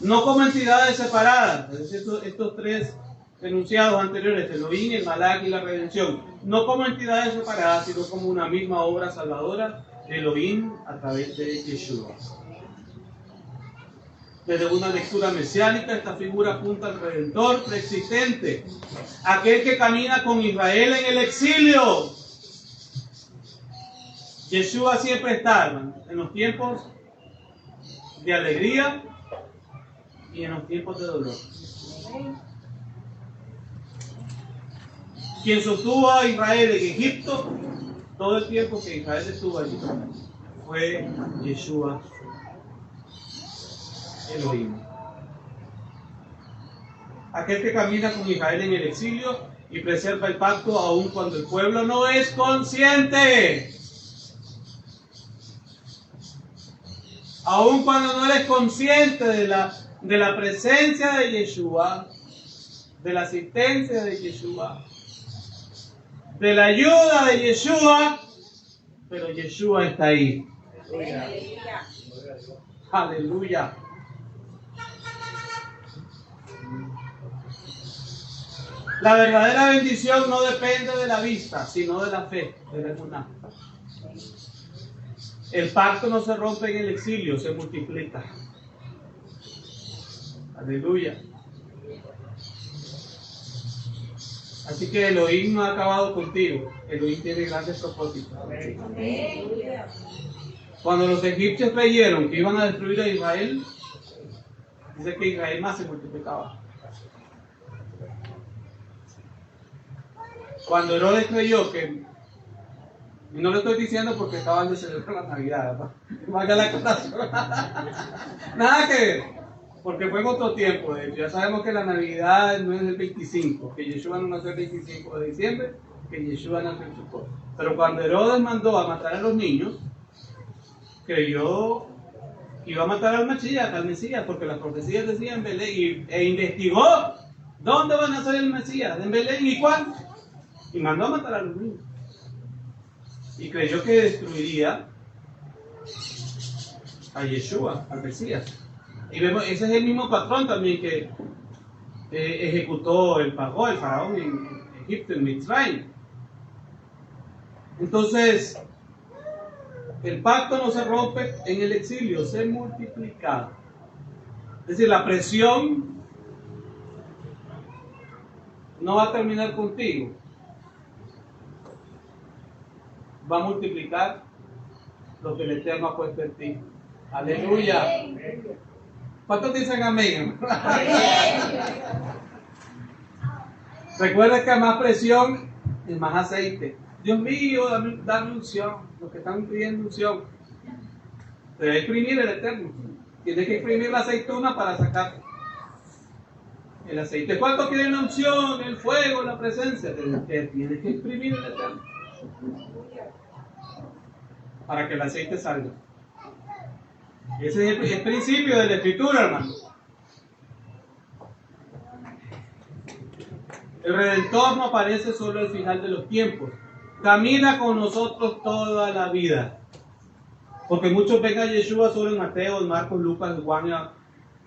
No como entidades separadas, es decir, estos tres enunciados anteriores, Elohim, el Malach y la redención, no como entidades separadas, sino como una misma obra salvadora de Elohim a través de Yeshua. Desde una lectura mesiánica, esta figura apunta al Redentor preexistente, aquel que camina con Israel en el exilio. Yeshua siempre está, hermano, en los tiempos de alegría y en los tiempos de dolor. Quien sostuvo a Israel en Egipto todo el tiempo que Israel estuvo allí fue Yeshua Elohim. Aquel que camina con Israel en el exilio y preserva el pacto aun cuando el pueblo no es consciente. Aun cuando no eres consciente de la presencia de Yeshua, de la asistencia de Yeshua, de la ayuda de Yeshua, pero Yeshua está ahí. Aleluya. La verdadera bendición no depende de la vista, sino de la fe, de la emuná. El pacto no se rompe en el exilio, se multiplica. Aleluya. Así que Elohim no ha acabado contigo. Elohim tiene grandes propósitos. Cuando los egipcios creyeron que iban a destruir a Israel, dice que Israel más se multiplicaba. Cuando Herodes creyó que, y no lo estoy diciendo porque estaban de celebrar la Navidad, ¿no? Vaya la acotación. Nada que ver, porque fue en otro tiempo. De hecho, ya sabemos que la Navidad no es el 25, que Yeshua no nació el 25 de diciembre, que Yeshua nació en Sukkot. Pero cuando Herodes mandó a matar a los niños, creyó que iba a matar al Mashiach, al Mesías, porque las profecías decían en Belén, e investigó dónde van a ser el Mesías, en Belén y cuándo, y mandó a matar a los niños. Y creyó que destruiría a Yeshua, al Mesías. Y vemos, ese es el mismo patrón también que ejecutó el faraón en Egipto, en Mitzrayim. Entonces, el pacto no se rompe en el exilio, se multiplica. Es decir, la presión no va a terminar contigo. Va a multiplicar lo que el Eterno ha puesto en ti. Aleluya. ¿Cuántos dicen amén? Recuerda que a más presión es más aceite. Dios mío, dame unción. los que están pidiendo unción. Se debe exprimir el Eterno. Tienes que exprimir la aceituna para sacar el aceite. ¿Cuánto quieren la unción, el fuego, la presencia? Tienes que exprimir el Eterno para que el aceite salga. Ese es el principio de la Escritura, hermano. El Redentor no aparece solo al final de los tiempos. Camina con nosotros toda la vida. Porque muchos ven a Yeshua solo en Mateo, en Marcos, Lucas, en Juan,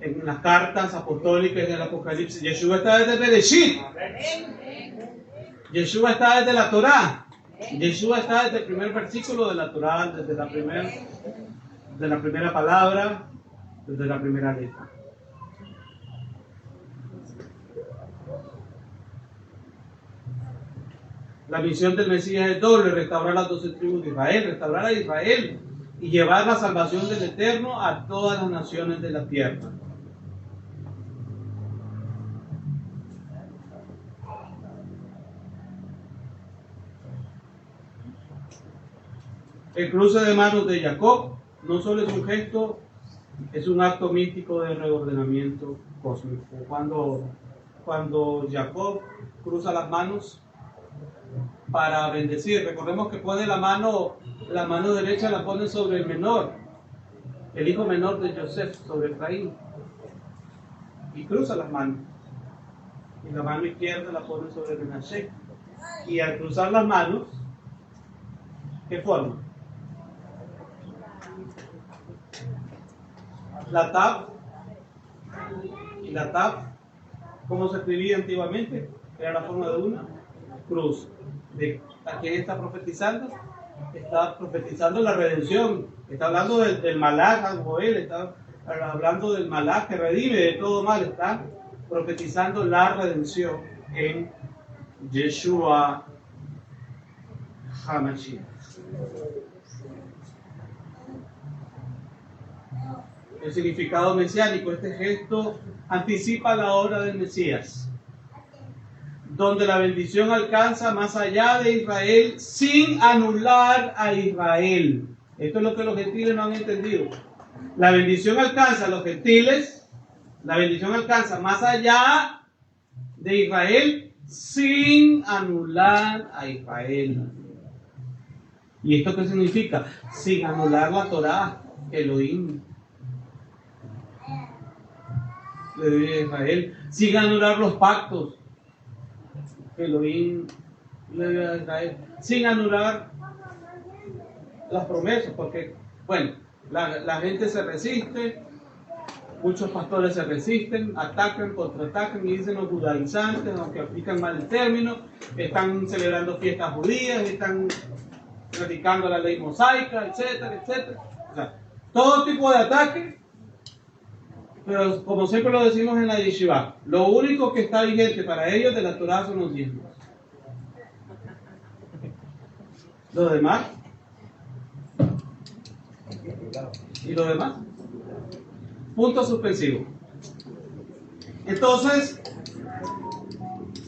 en las cartas apostólicas, en el Apocalipsis. Yeshua está desde Bereshit. Yeshua está desde la Torá. Yeshua está desde el primer versículo de la Torá, desde la primera palabra, desde la primera letra. La misión del Mesías es doble: restaurar las 12 tribus de Israel, restaurar a Israel y llevar la salvación del Eterno a todas las naciones de la tierra. El cruce de manos de Jacob no solo es un gesto, es un acto místico de reordenamiento cósmico. Cuando Jacob cruza las manos para bendecir, recordemos que pone la mano derecha la pone sobre el menor, el hijo menor de Joseph, sobre Efraín, y cruza las manos, y la mano izquierda la pone sobre Menashe, y al cruzar las manos, ¿qué forma? La Tav, y la Tav, ¿cómo se escribía antiguamente? Era la forma de una cruz. ¿A quién está profetizando? Está profetizando la redención. Está hablando del Malach, Joel, está hablando del Malach que redime de todo mal. Está profetizando la redención en Yeshua HaMashiach. El significado mesiánico: este gesto anticipa la obra del Mesías, donde la bendición alcanza más allá de Israel sin anular a Israel. Esto es lo que los gentiles no han entendido. La bendición alcanza a los gentiles, la bendición alcanza más allá de Israel sin anular a Israel. ¿Y esto qué significa? Sin anular la Torá, Elohim le dio a Israel, sin anular los pactos que Elohim le dio a Israel, sin anular las promesas, porque, bueno, la gente se resiste, muchos pastores se resisten, atacan, contraatacan y dicen los judaizantes, aunque aplican mal el término, están celebrando fiestas judías, están predicando la ley mosaica, etcétera, etcétera. O sea, todo tipo de ataque. Pero como siempre lo decimos en la yeshiva, lo único que está vigente para ellos de la Torah son los diezmos. ¿Lo demás? ¿Y lo demás? Punto suspensivo. Entonces,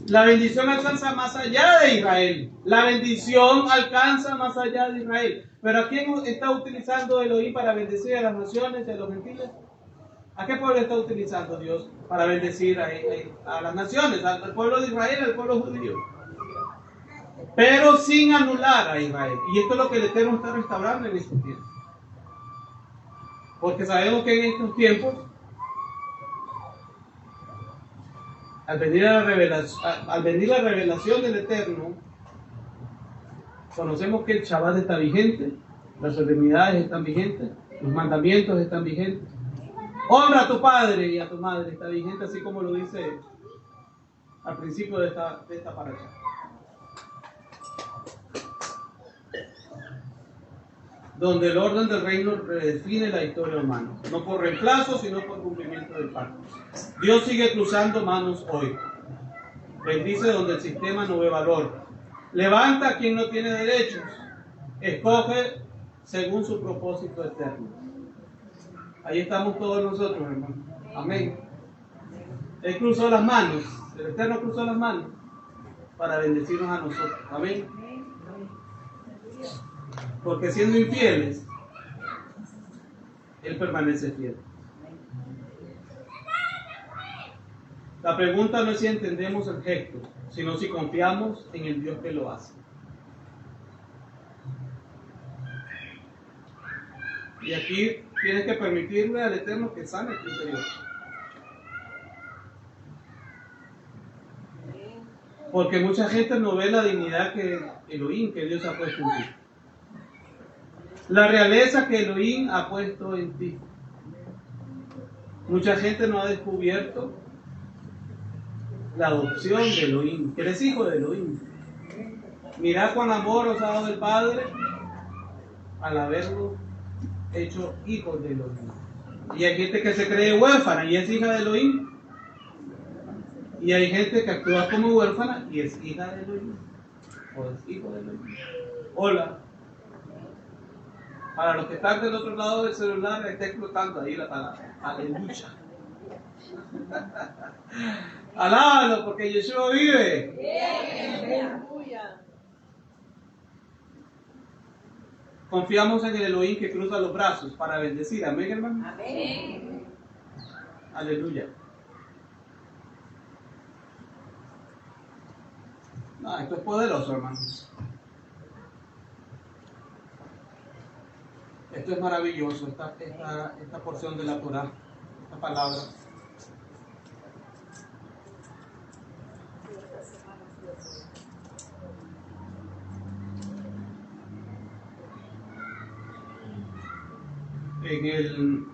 la bendición alcanza más allá de Israel. La bendición alcanza más allá de Israel. Pero ¿a quién está utilizando Elohim para bendecir a las naciones y a los gentiles? ¿A qué pueblo está utilizando Dios para bendecir a las naciones, al pueblo de Israel, al pueblo judío? Pero sin anular a Israel. Y esto es lo que el Eterno está restaurando en estos tiempos. Porque sabemos que en estos tiempos, al venir la revelación del Eterno, conocemos que el Shabbat está vigente, las solemnidades están vigentes, los mandamientos están vigentes. Honra a tu padre y a tu madre está vigente, así como lo dice al principio de esta parasha. Donde el orden del reino redefine la historia humana, no por reemplazo, sino por cumplimiento del pacto. Dios sigue cruzando manos hoy. Bendice donde el sistema no ve valor. Levanta a quien no tiene derechos. Escoge según su propósito eterno. Ahí estamos todos nosotros, hermano. Amén. Él cruzó las manos, el Eterno cruzó las manos para bendecirnos a nosotros. Amén. Porque siendo infieles, Él permanece fiel. La pregunta no es si entendemos el gesto, sino si confiamos en el Dios que lo hace. Y aquí tienes que permitirle al Eterno que sane tu interior. Porque mucha gente no ve la dignidad que Elohim, que Dios ha puesto en ti. La realeza que Elohim ha puesto en ti. Mucha gente no ha descubierto la adopción de Elohim, que eres hijo de Elohim. Mirá cuán amor os ha dado el Padre al haberlo hecho hijos de Elohim. Y hay gente que se cree huérfana y es hija de Elohim. Y hay gente que actúa como huérfana y es hija de Elohim. O es hijo de Elohim. Hola. Para los que están del otro lado del celular, está explotando ahí la palabra. Aleluya. Alábalo porque Yeshua vive. Confiamos en el Elohim que cruza los brazos para bendecir. Amén, hermano. Amén. Aleluya. No, esto es poderoso, hermanos. Esto es maravilloso, esta porción de la Torah, esta palabra. En el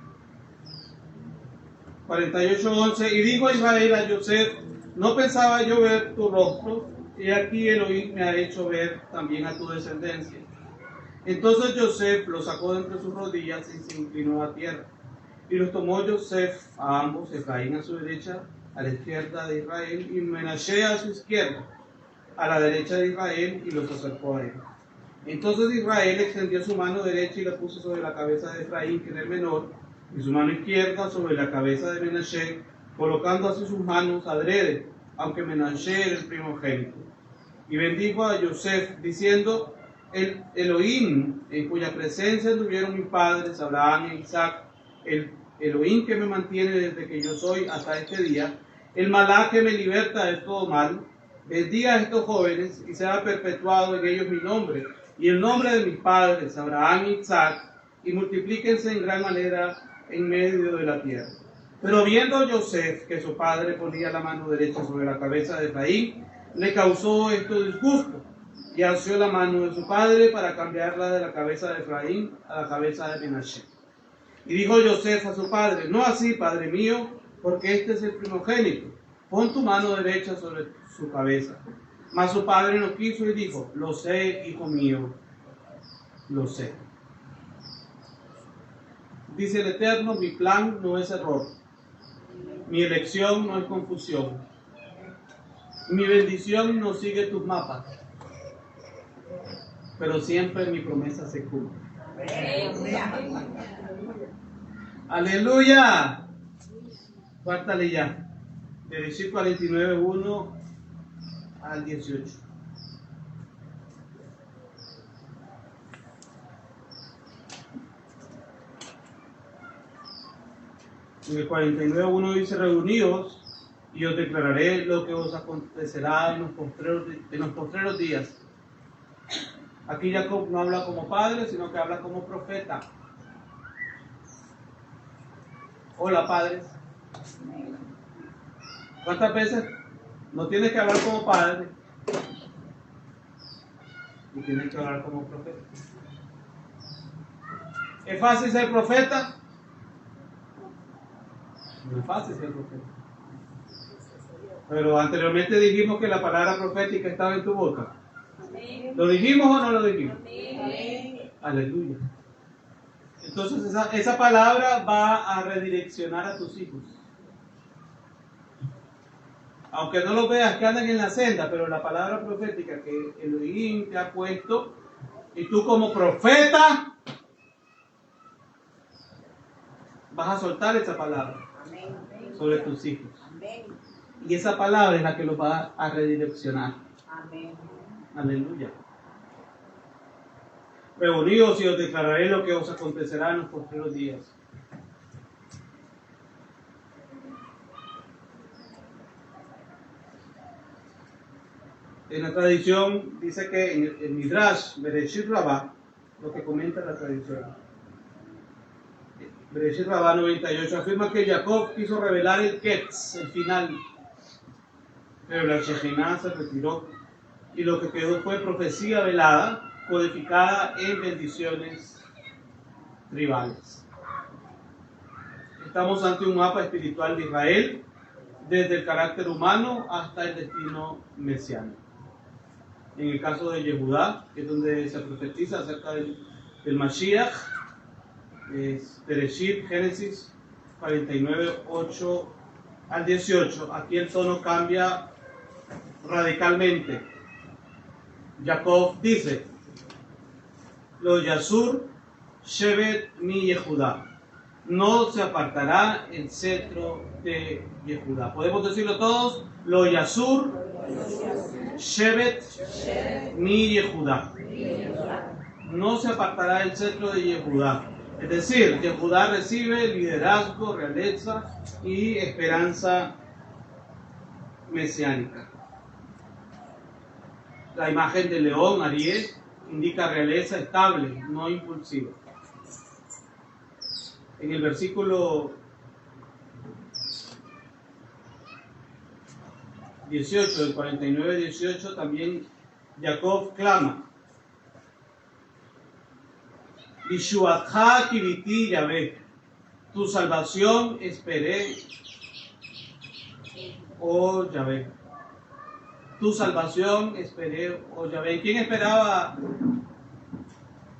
48:11, y dijo Israel a Yosef, no pensaba yo ver tu rostro, y aquí Elohim me ha hecho ver también a tu descendencia. Entonces Yosef los sacó de entre sus rodillas y se inclinó a tierra. Y los tomó Yosef a ambos, Efraín a su derecha, a la izquierda de Israel, y Menashe a su izquierda, a la derecha de Israel, y los acercó a él. Entonces Israel extendió su mano derecha y la puso sobre la cabeza de Efraín, que era el menor, y su mano izquierda sobre la cabeza de Menashe, colocando así sus manos adrede, aunque Menashe era el primogénito. Y bendijo a Yosef, diciendo, el Elohim, en cuya presencia anduvieron mis padres, Abraham e Isaac, el Elohim que me mantiene desde que yo soy hasta este día, el Malach que me liberta de todo mal, bendiga a estos jóvenes y sea perpetuado en ellos mi nombre y el nombre de mis padres, Abraham e Isaac, y multiplíquense en gran manera en medio de la tierra. Pero viendo Yosef que su padre ponía la mano derecha sobre la cabeza de Efraín, le causó esto disgusto, y alzó la mano de su padre para cambiarla de la cabeza de Efraín a la cabeza de Menashe. Y dijo Yosef a su padre, no así, padre mío, porque este es el primogénito, pon tu mano derecha sobre su cabeza. Mas su padre no quiso y dijo, lo sé, hijo mío, lo sé. Dice el Eterno, mi plan no es error, mi elección no es confusión, mi bendición no sigue tus mapas, pero siempre mi promesa se cumple. ¡Aleluya! Cuártale ya. Bereshit 49:1 al 18. En el 49:1 dice, reunidos y os declararé lo que os acontecerá en los postreros días. Aquí Jacob no habla como padre, sino que habla como profeta. Hola, padres. ¿Cuántas veces no tienes que hablar como padre y tienes que hablar como profeta? ¿Es fácil ser profeta? No es fácil ser profeta. Pero anteriormente dijimos que la palabra profética estaba en tu boca. ¿Lo dijimos o no lo dijimos? Aleluya. Entonces esa palabra va a redireccionar a tus hijos. Aunque no lo veas que andan en la senda, pero la palabra profética que Elohim te ha puesto, y tú como profeta vas a soltar esa palabra sobre tus hijos. Y esa palabra es la que los va a redireccionar. Aleluya. reunidos y os declararé lo que os acontecerá en los postreros días. En la tradición dice que en el Midrash, Bereshit Rabbah, lo que comenta la tradición, Bereshit Rabbah 98 afirma que Jacob quiso revelar el Ketz, el final, pero la Shekinah se retiró y lo que quedó fue profecía velada, codificada en bendiciones tribales. Estamos ante un mapa espiritual de Israel, desde el carácter humano hasta el destino mesiánico. En el caso de Yehudá, que es donde se profetiza acerca del Mashiach, es Bereshit, Génesis 49, 8 al 18. Aquí el tono cambia radicalmente. Jacob dice: Lo Yasur, Shevet mi Yehudá. No se apartará el cetro de Yehudá. ¿Podemos decirlo todos? Lo Yasur, Shevet mi Yehudá. No se apartará el cetro de Yehudá. Es decir, Yehudá recibe liderazgo, realeza y esperanza mesiánica. La imagen del león, Ariel, indica realeza estable, no impulsiva. En el versículo 18, del 49-18, también Jacob clama: Bishuatcha kiviti Yahvé, tu salvación esperé, oh Yahvé. Tu salvación esperé, oh Yahvé. ¿Quién esperaba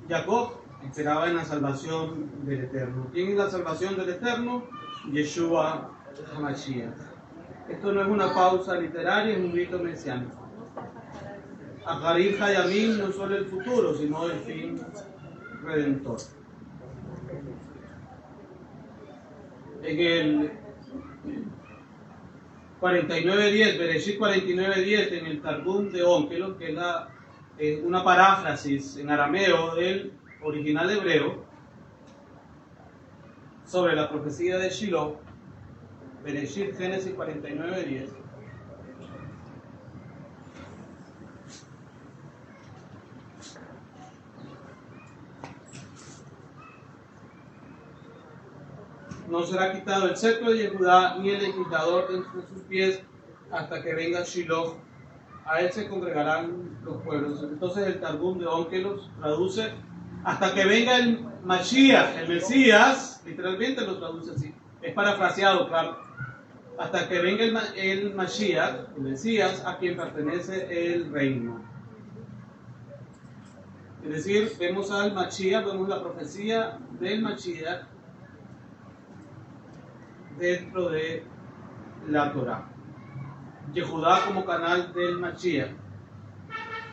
Jacob? Esperaba en la salvación del Eterno. ¿Quién es la salvación del Eterno? Yeshua HaMashiach. Esto no es una pausa literaria, es un grito mesiánico. Aharit Hayamim no es solo el futuro, sino el fin redentor. En el 49.10, Bereshit 49.10, en el Targum de Onkelos, que es una paráfrasis en arameo del original hebreo sobre la profecía de Shiloh, Bereshit, Génesis 49.10. No será quitado el cetro de Yehudá ni el legislador de entre sus pies hasta que venga Shiloh. A él se congregarán los pueblos. Entonces el Targum de Onkelos traduce: hasta que venga el Mashiach, el Mesías, literalmente lo traduce así. Es parafraseado, claro. Hasta que venga el Mashiach, el Mesías, a quien pertenece el reino. Es decir, vemos al Mashiach, vemos la profecía del Mashiach dentro de la Torah. Yehudá como canal del Mashiach.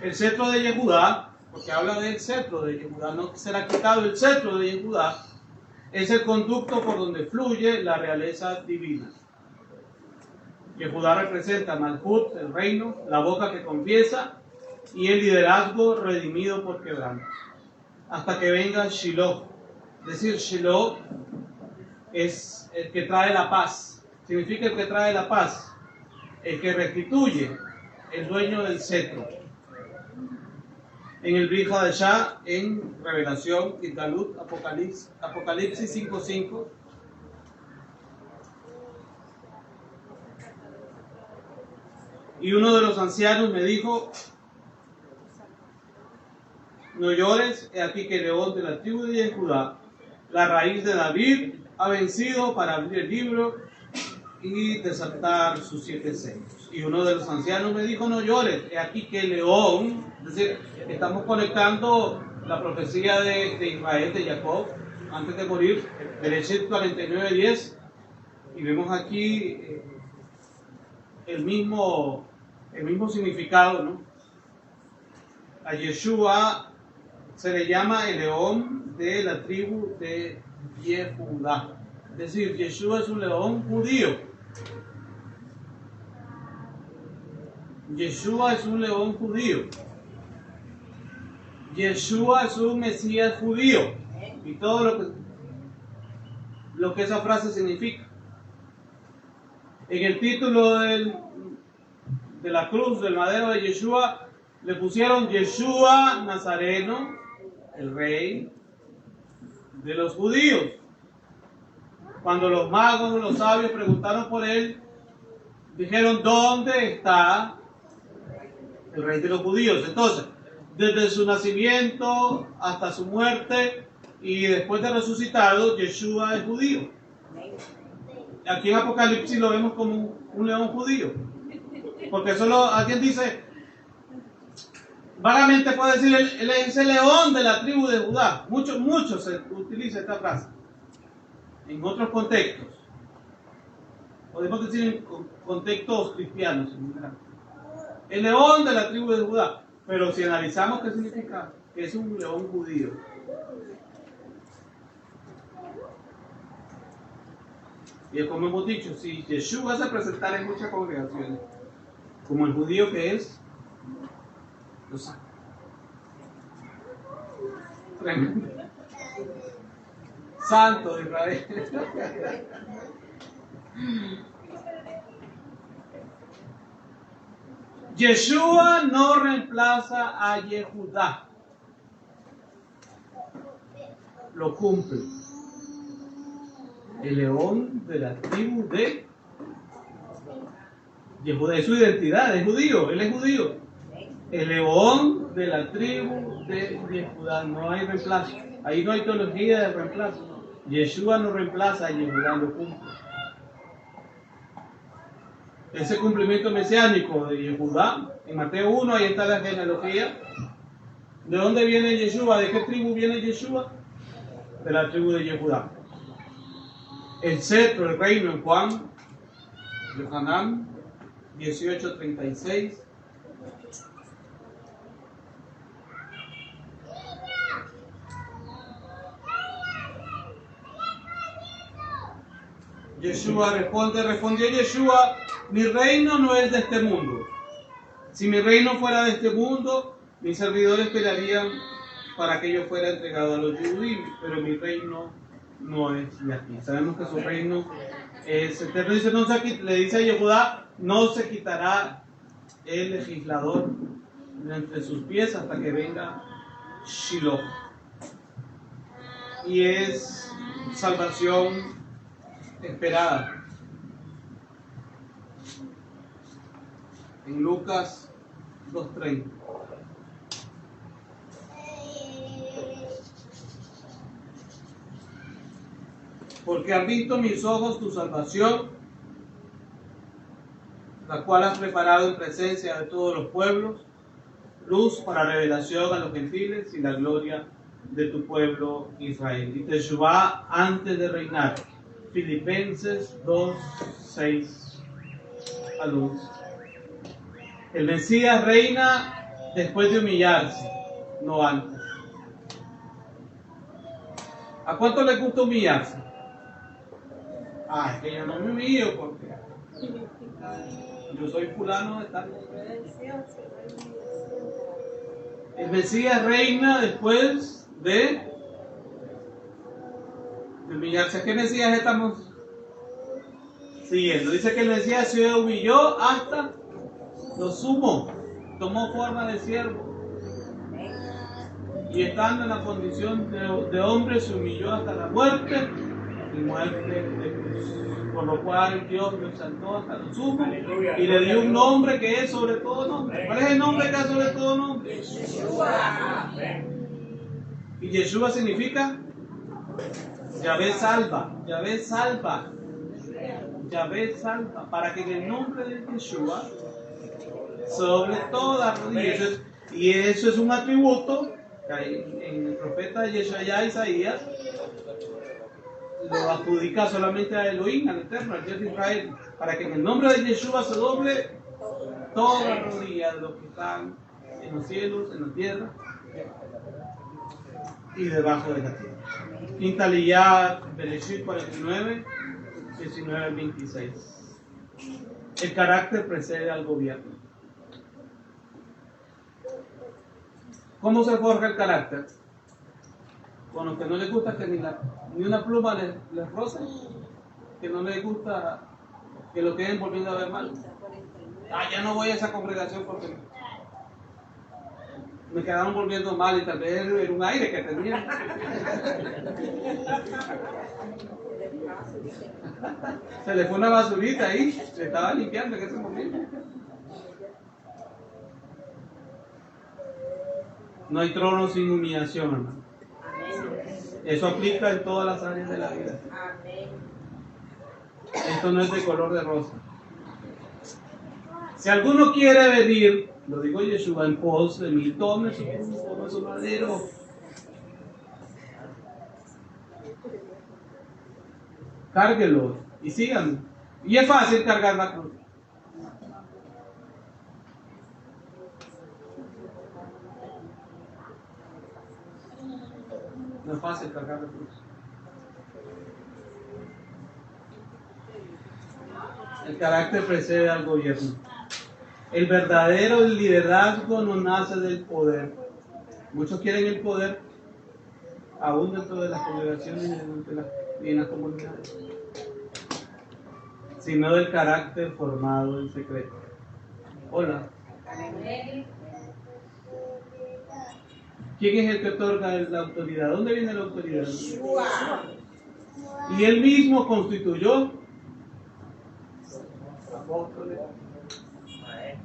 El cetro de Yehudá, porque habla del cetro de Yehudá, no será quitado el cetro de Yehudá, es el conducto por donde fluye la realeza divina. Yehudá representa Malhut, el reino, la boca que confiesa y el liderazgo redimido por quebranto. Hasta que venga Shiloh. Es decir, Shiloh es el que trae la paz. Significa el que trae la paz, el que restituye, el dueño del cetro. En el Brit Hadashah, en Revelación, Itgalut, Apocalipsis 5:5, y uno de los ancianos me dijo: no llores, he aquí que el león de la tribu de Judá, la raíz de David, ha vencido para abrir el libro y desatar sus 7 sellos. Y uno de los ancianos me dijo: no llores, he aquí que el león, es decir, estamos conectando la profecía de Israel, de Jacob, antes de morir, Bereshit 49:10, y vemos aquí el mismo significado, ¿no? A Yeshua se le llama el león de la tribu de Yehudá. Es decir, Yeshua es un león judío. Yeshua es un león judío. Yeshua es un Mesías judío. Y todo lo que esa frase significa. En el título de la cruz, del madero de Yeshua, le pusieron Yeshua Nazareno, el rey de los judíos. Cuando los magos, los sabios preguntaron por él, dijeron, ¿dónde está el rey de los judíos? Entonces, desde su nacimiento hasta su muerte y después de resucitado, Yeshua es judío. Aquí en Apocalipsis lo vemos como un león judío. Porque solo alguien dice, vagamente puede decir, él es el león de la tribu de Judá. Mucho se utiliza esta frase. En otros contextos. Podemos decir en contextos cristianos. El león de la tribu de Judá. Pero si analizamos qué significa, que es un león judío. Y como hemos dicho, si Yeshua se presentara en muchas congregaciones, como el judío que es, lo saca. Tremendo. Santo de Israel. Yeshua no reemplaza a Yehudá. Lo cumple. El león de la tribu de Yehudá. Es su identidad, es judío, él es judío. El león de la tribu de Yehudá. No hay reemplazo. Ahí no hay teología de reemplazo. Yeshua no reemplaza a Yehudá, lo cumple. Ese cumplimiento mesiánico de Yehudá, en Mateo 1, ahí está la genealogía. ¿De dónde viene Yeshua? ¿De qué tribu viene Yeshua? De la tribu de Yehudá. El cetro, el reino en Juan, Yohanan 18:36. Yeshua respondió Yeshua, mi reino no es de este mundo. Si mi reino fuera de este mundo, mis servidores pelearían para que yo fuera entregado a los judíos, pero mi reino no es de aquí. Sabemos que su reino es eterno. Dice, le dice a Yehudá, no se quitará el legislador de entre sus pies hasta que venga Shiloh. Y es salvación esperada. En Lucas 2:30. Porque han visto mis ojos tu salvación, la cual has preparado en presencia de todos los pueblos, luz para revelación a los gentiles y la gloria de tu pueblo Israel. Y Teshuvá antes de reinar. Filipenses 2:6 al 11. El Mesías reina después de humillarse, no antes. ¿A cuánto le gusta humillarse? Es que yo no me humillo porque yo soy fulano de tal. El Mesías reina después de humillarse. ¿A qué Mesías estamos siguiendo? Dice que el Mesías se humilló hasta lo sumo, tomó forma de siervo y estando en la condición de hombre se humilló hasta la muerte y muerte de cruz, por lo cual Dios lo exaltó hasta lo sumo y le dio un nombre que es sobre todo nombre. ¿Cuál es el nombre que es sobre todo nombre? Yeshua. ¿Y Yeshua significa? Yahvé salva, Yahvé salva, Yahvé salva, para que en el nombre de Yeshua sobre toda rodilla. Y eso es un atributo que hay en el profeta Yeshaya Isaías, lo adjudica solamente a Elohim, al Eterno, al Dios de Israel, para que en el nombre de Yeshua se doble toda rodilla de los que están en los cielos, en la tierra y debajo de la tierra. Quintaliyat, Bereshit 49, 19 al 26. El carácter precede al gobierno. ¿Cómo se forja el carácter? Con los que no les gusta que ni una pluma les roce, que no les gusta que lo queden volviendo a ver mal. Ya no voy a esa congregación porque me quedaron volviendo mal y tal vez era un aire que tenía. Se le fue una basurita ahí, se estaba limpiando en ese momento. No hay trono sin humillación, hermano. Eso aplica en todas las áreas de la vida. Esto no es de color de rosa. Si alguno quiere venir, lo digo Yeshua, en pos de mí, tome su cruz, tome su madero. Cárguelo y síganme. Y es fácil cargar la cruz. No es fácil cargar la cruz. El carácter precede al gobierno. El verdadero liderazgo no nace del poder. Muchos quieren el poder, aún dentro de las congregaciones y en las comunidades, sino del carácter formado en secreto. Hola. ¿Quién es el que otorga la autoridad? ¿Dónde viene la autoridad? Y él mismo constituyó apóstoles,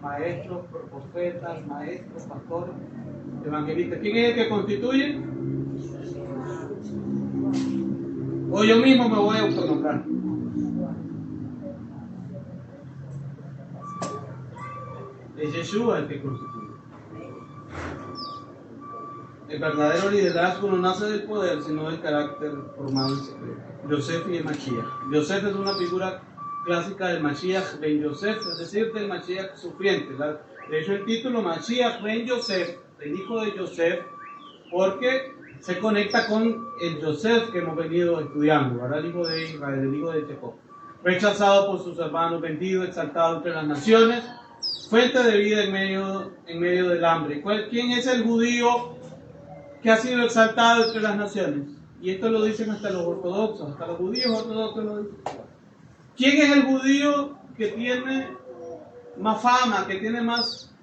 maestros, profetas, maestros, pastores, evangelistas. ¿Quién es el que constituye? O yo mismo me voy a autonombrar. Es Yeshua el que constituye. El verdadero liderazgo no nace del poder, sino del carácter formado en secreto. Yosef y el Mashiach. Yosef es una figura clásica del Mashiach Ben Yosef, es decir, del Mashiach sufriente. De hecho, el título Mashiach Ben Yosef, el hijo de Yosef, porque se conecta con el Yosef que hemos venido estudiando, ¿verdad? El hijo de Israel, el hijo de Jacob. Rechazado por sus hermanos, vendido, exaltado entre las naciones, fuente de vida en medio del hambre. ¿Quién es el judío que ha sido exaltado entre las naciones? Y esto lo dicen hasta los ortodoxos, hasta los judíos ortodoxos lo dicen. ¿Quién es el judío que tiene más fama, que tiene más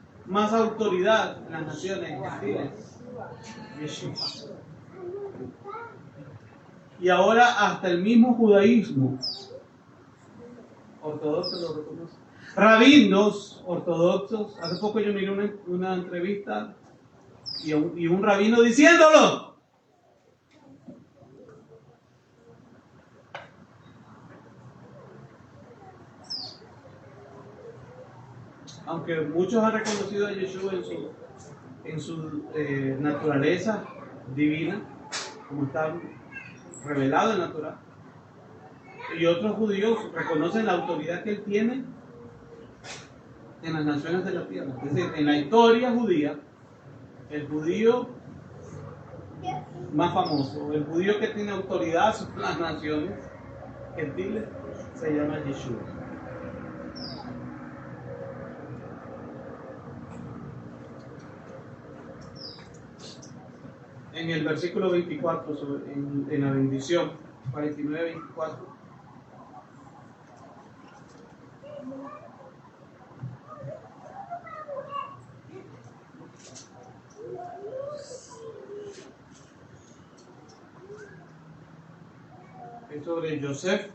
autoridad en las naciones? Yeshua. Y ahora hasta el mismo judaísmo ortodoxo lo reconoce. Rabinos ortodoxos, hace poco yo miré una entrevista y un rabino diciéndolo. Aunque muchos han reconocido a Yeshua en su naturaleza divina, como está revelado en la Torah, y otros judíos reconocen la autoridad que él tiene en las naciones de la tierra. Es decir, en la historia judía, el judío más famoso, el judío que tiene autoridad sobre las naciones gentiles, se llama Yeshua. En el versículo 24, en la bendición, 49-24. Es sobre Yosef.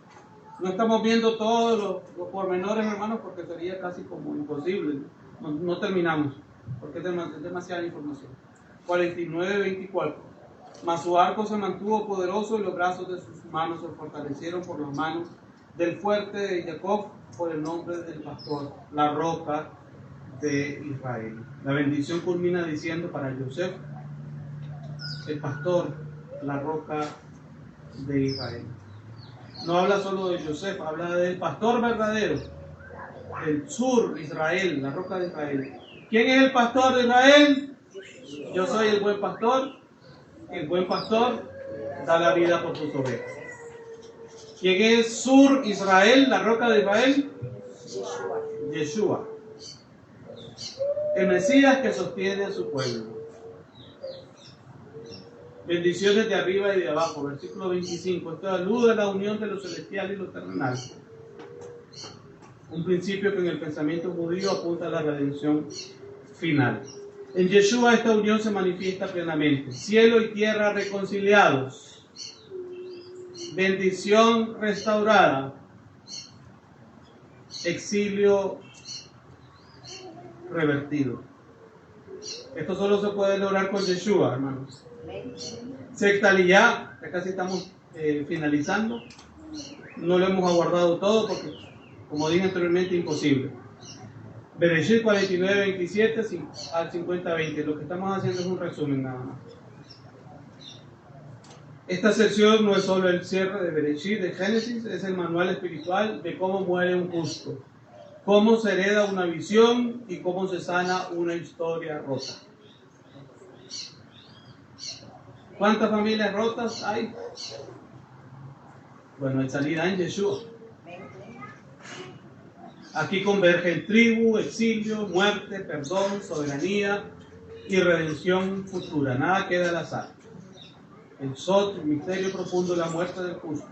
No estamos viendo todos los pormenores, hermanos, porque sería casi como imposible. No terminamos, porque es demasiada información. 49-24. Mas su arco se mantuvo poderoso y los brazos de sus manos se fortalecieron por las manos del fuerte de Jacob, por el nombre del pastor, la roca de Israel. La bendición culmina diciendo para Yosef, el pastor, la roca de Israel. No habla solo de Yosef, habla del pastor verdadero, el sur Israel, la roca de Israel. ¿Quién es el pastor de Israel? Yo soy el buen pastor. El buen pastor da la vida por sus ovejas. ¿Quién es Sur Israel, la roca de Israel? Yeshua. El Mesías que sostiene a su pueblo. bendiciones de arriba y de abajo. Versículo 25. Esto alude a la unión de lo celestial y lo terrenal. Un principio que en el pensamiento judío apunta a la redención final. En Yeshua esta unión se manifiesta plenamente. Cielo y tierra reconciliados. Bendición restaurada. Exilio revertido. Esto solo se puede lograr con Yeshua, hermanos. Sectaliyah, ya casi estamos finalizando. No lo hemos aguardado todo porque, como dije anteriormente, imposible. Bereshit 49:27 al 50:20. Lo que estamos haciendo es un resumen nada más. Esta sección no es solo el cierre de Bereshit, de Génesis, es el manual espiritual de cómo muere un justo, cómo se hereda una visión y cómo se sana una historia rota. ¿Cuántas familias rotas hay? Bueno, hay salida en Yeshua. Aquí convergen tribu, exilio, muerte, perdón, soberanía y redención futura. Nada queda al azar. El Sot, el misterio profundo, la muerte del justo.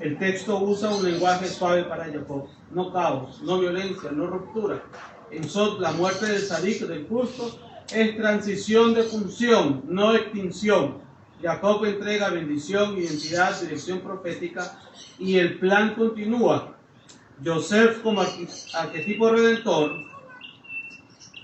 El texto usa un lenguaje suave para Jacob. No caos, no violencia, no ruptura. En Sot, la muerte del Sadik, del justo, es transición de función, no extinción. Jacob entrega bendición, identidad, dirección profética y el plan continúa. Yosef como arquetipo redentor,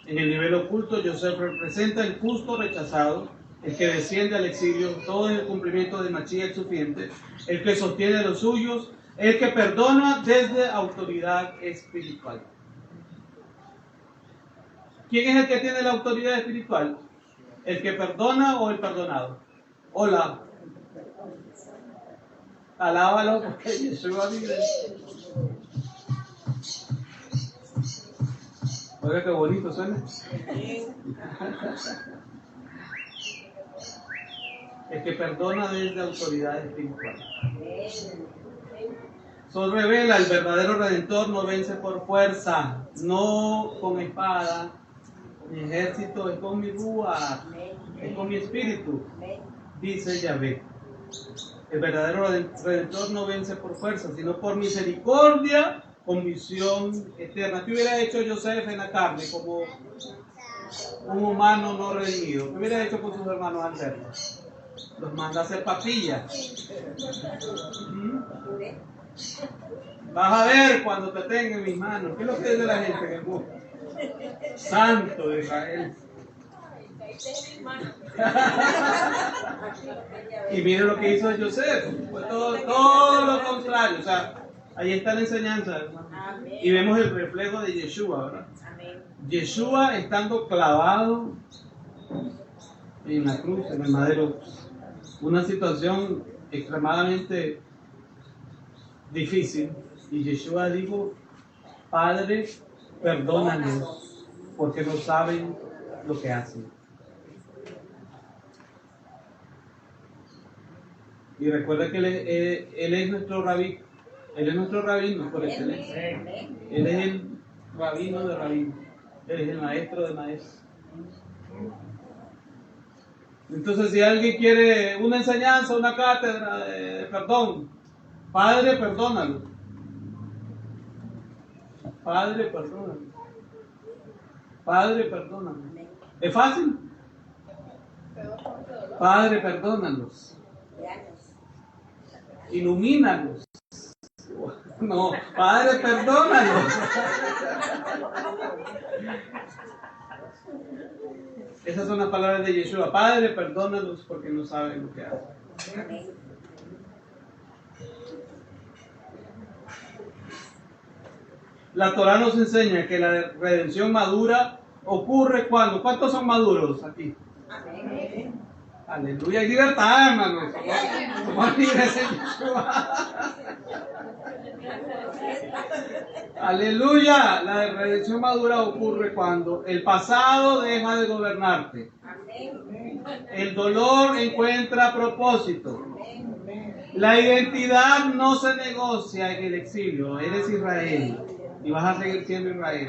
en el nivel oculto, Yosef representa el justo rechazado, el que desciende al exilio, todo en el cumplimiento de Mashiach suficiente, el que sostiene a los suyos, el que perdona desde autoridad espiritual. ¿Quién es el que tiene la autoridad espiritual? ¿El que perdona o el perdonado? Hola. Alábalo porque Yeshua vive. Oiga qué bonito suena. El que perdona desde autoridad espiritual. Eso revela, el verdadero redentor no vence por fuerza, no con espada, mi ejército es con mi rúa, es con mi espíritu, dice Yahvé. El verdadero redentor no vence por fuerza, sino por misericordia, con visión eterna. ¿Qué hubiera hecho Yosef en la carne como un humano no redimido? ¿Qué hubiera hecho con sus hermanos al verlos? Los manda a hacer papillas. Vas a ver cuando te tenga en mis manos. ¿Qué es lo que dice la gente en el mundo? Santo de Israel. Y miren lo que hizo Yosef. Fue todo lo contrario. O sea, ahí está la enseñanza, hermano. Y vemos el reflejo de Yeshua, ¿verdad? Yeshua estando clavado en la cruz, en el madero. Una situación extremadamente difícil. Y Yeshua dijo: Padre, perdónanos, porque no saben lo que hacen. Y recuerda que él es nuestro rabí. Él es nuestro rabino por excelencia. Él es el rabino de rabinos. Él es el maestro de maestros. Entonces, si alguien quiere una enseñanza, una cátedra de perdón, Padre, perdónalo. Padre, perdónalo. Padre, perdónalo. ¿Es fácil? Padre, perdónalos. Ilumínalos. No, Padre, perdónalos. Esas son las palabras de Yeshua. Padre, perdónalos porque no saben lo que hacen. La Torah nos enseña que la redención madura ocurre cuando. ¿Cuántos son maduros aquí? Amén. Aleluya. Hay libertad, hermanos. Somos libres en Yeshua. Aleluya. La redención madura ocurre cuando el pasado deja de gobernarte. El dolor encuentra propósito. La identidad no se negocia en el exilio. Eres Israel y vas a seguir siendo Israel.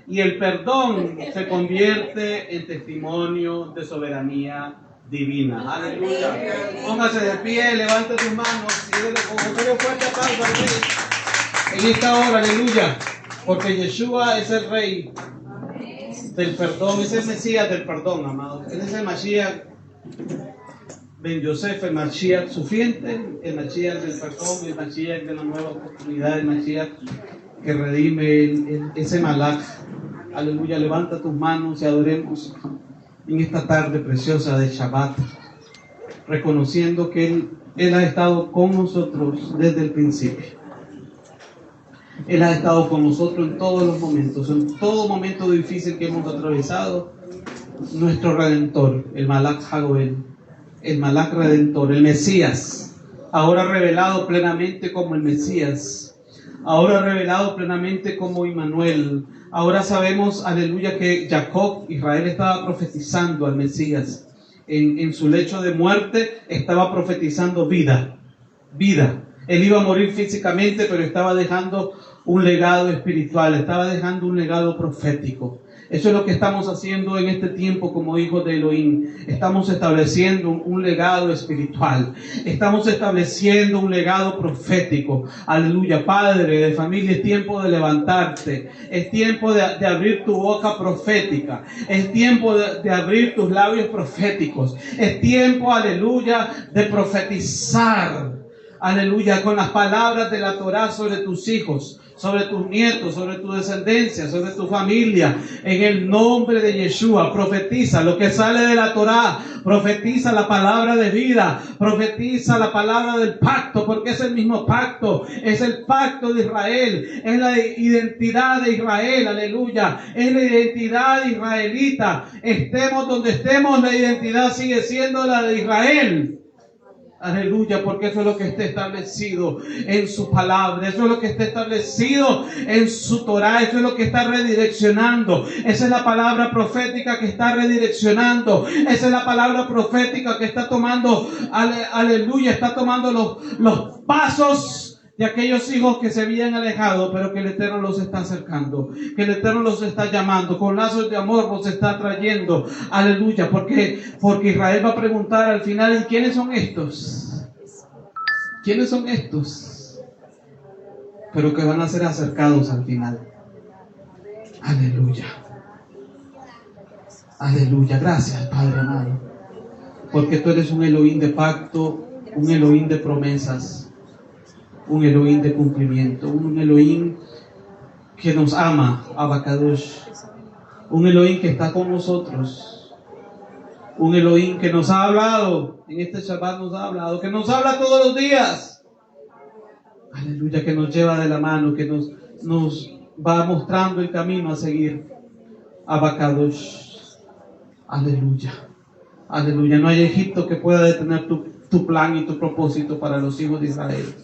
Y el perdón se convierte en testimonio de soberanía divina. Aleluya. Póngase de pie, levante sus manos y déle con un fuerte aplauso al Rey en esta hora, aleluya. Porque Yeshua es el Rey del perdón, es el Mesías del perdón, amados. Él es el Mashiach Ben Yosef, el Mashiach sufriente, el Mashiach del perdón, el Mashiach de la nueva oportunidad, el Mashiach que redime, ese Malach. Aleluya, levanta tus manos y adoremos en esta tarde preciosa de Shabbat, reconociendo que Él ha estado con nosotros desde el principio. Él ha estado con nosotros en todos los momentos, en todo momento difícil que hemos atravesado. Nuestro Redentor, el Malach Hagoel, el Malach Redentor, el Mesías, ahora revelado plenamente como el Mesías, ahora revelado plenamente como Immanuel. Ahora sabemos, aleluya, que Jacob, Israel, estaba profetizando al Mesías. En su lecho de muerte estaba profetizando vida. Él iba a morir físicamente, pero estaba dejando un legado espiritual, estaba dejando un legado profético. Eso es lo que estamos haciendo en este tiempo como hijos de Elohim. Estamos estableciendo un legado espiritual. Estamos estableciendo un legado profético. Aleluya. Padre de familia, es tiempo de levantarte. Es tiempo de abrir tu boca profética. Es tiempo de abrir tus labios proféticos. Es tiempo, aleluya, de profetizar. Aleluya, con las palabras de la Torá sobre tus hijos, sobre tus nietos, sobre tu descendencia, sobre tu familia. En el nombre de Yeshua, profetiza lo que sale de la Torá. Profetiza la palabra de vida. Profetiza la palabra del pacto, porque es el mismo pacto. Es el pacto de Israel. Es la identidad de Israel. Aleluya. Es la identidad israelita. Estemos donde estemos, la identidad sigue siendo la de Israel. Aleluya, porque eso es lo que está establecido en su palabra, eso es lo que está establecido en su Torah, eso es lo que está redireccionando. Esa es la palabra profética que está redireccionando, esa es la palabra profética que está tomando, aleluya, está tomando los pasos de aquellos hijos que se habían alejado, pero que el Eterno los está acercando, que el Eterno los está llamando, con lazos de amor los está trayendo. Aleluya, porque Israel va a preguntar al final, ¿quiénes son estos? ¿Quiénes son estos? Pero que van a ser acercados al final. Aleluya. Aleluya. Gracias, Padre amado, porque tú eres un Elohim de pacto, un Elohim de promesas, un Elohim de cumplimiento, un Elohim que nos ama, Abacadosh, un Elohim que está con nosotros, un Elohim que nos ha hablado, en este Shabbat nos ha hablado, que nos habla todos los días, aleluya, que nos lleva de la mano, que nos va mostrando el camino a seguir, Abacadosh, aleluya, aleluya. No hay Egipto que pueda detener tu plan y tu propósito para los hijos de Israel.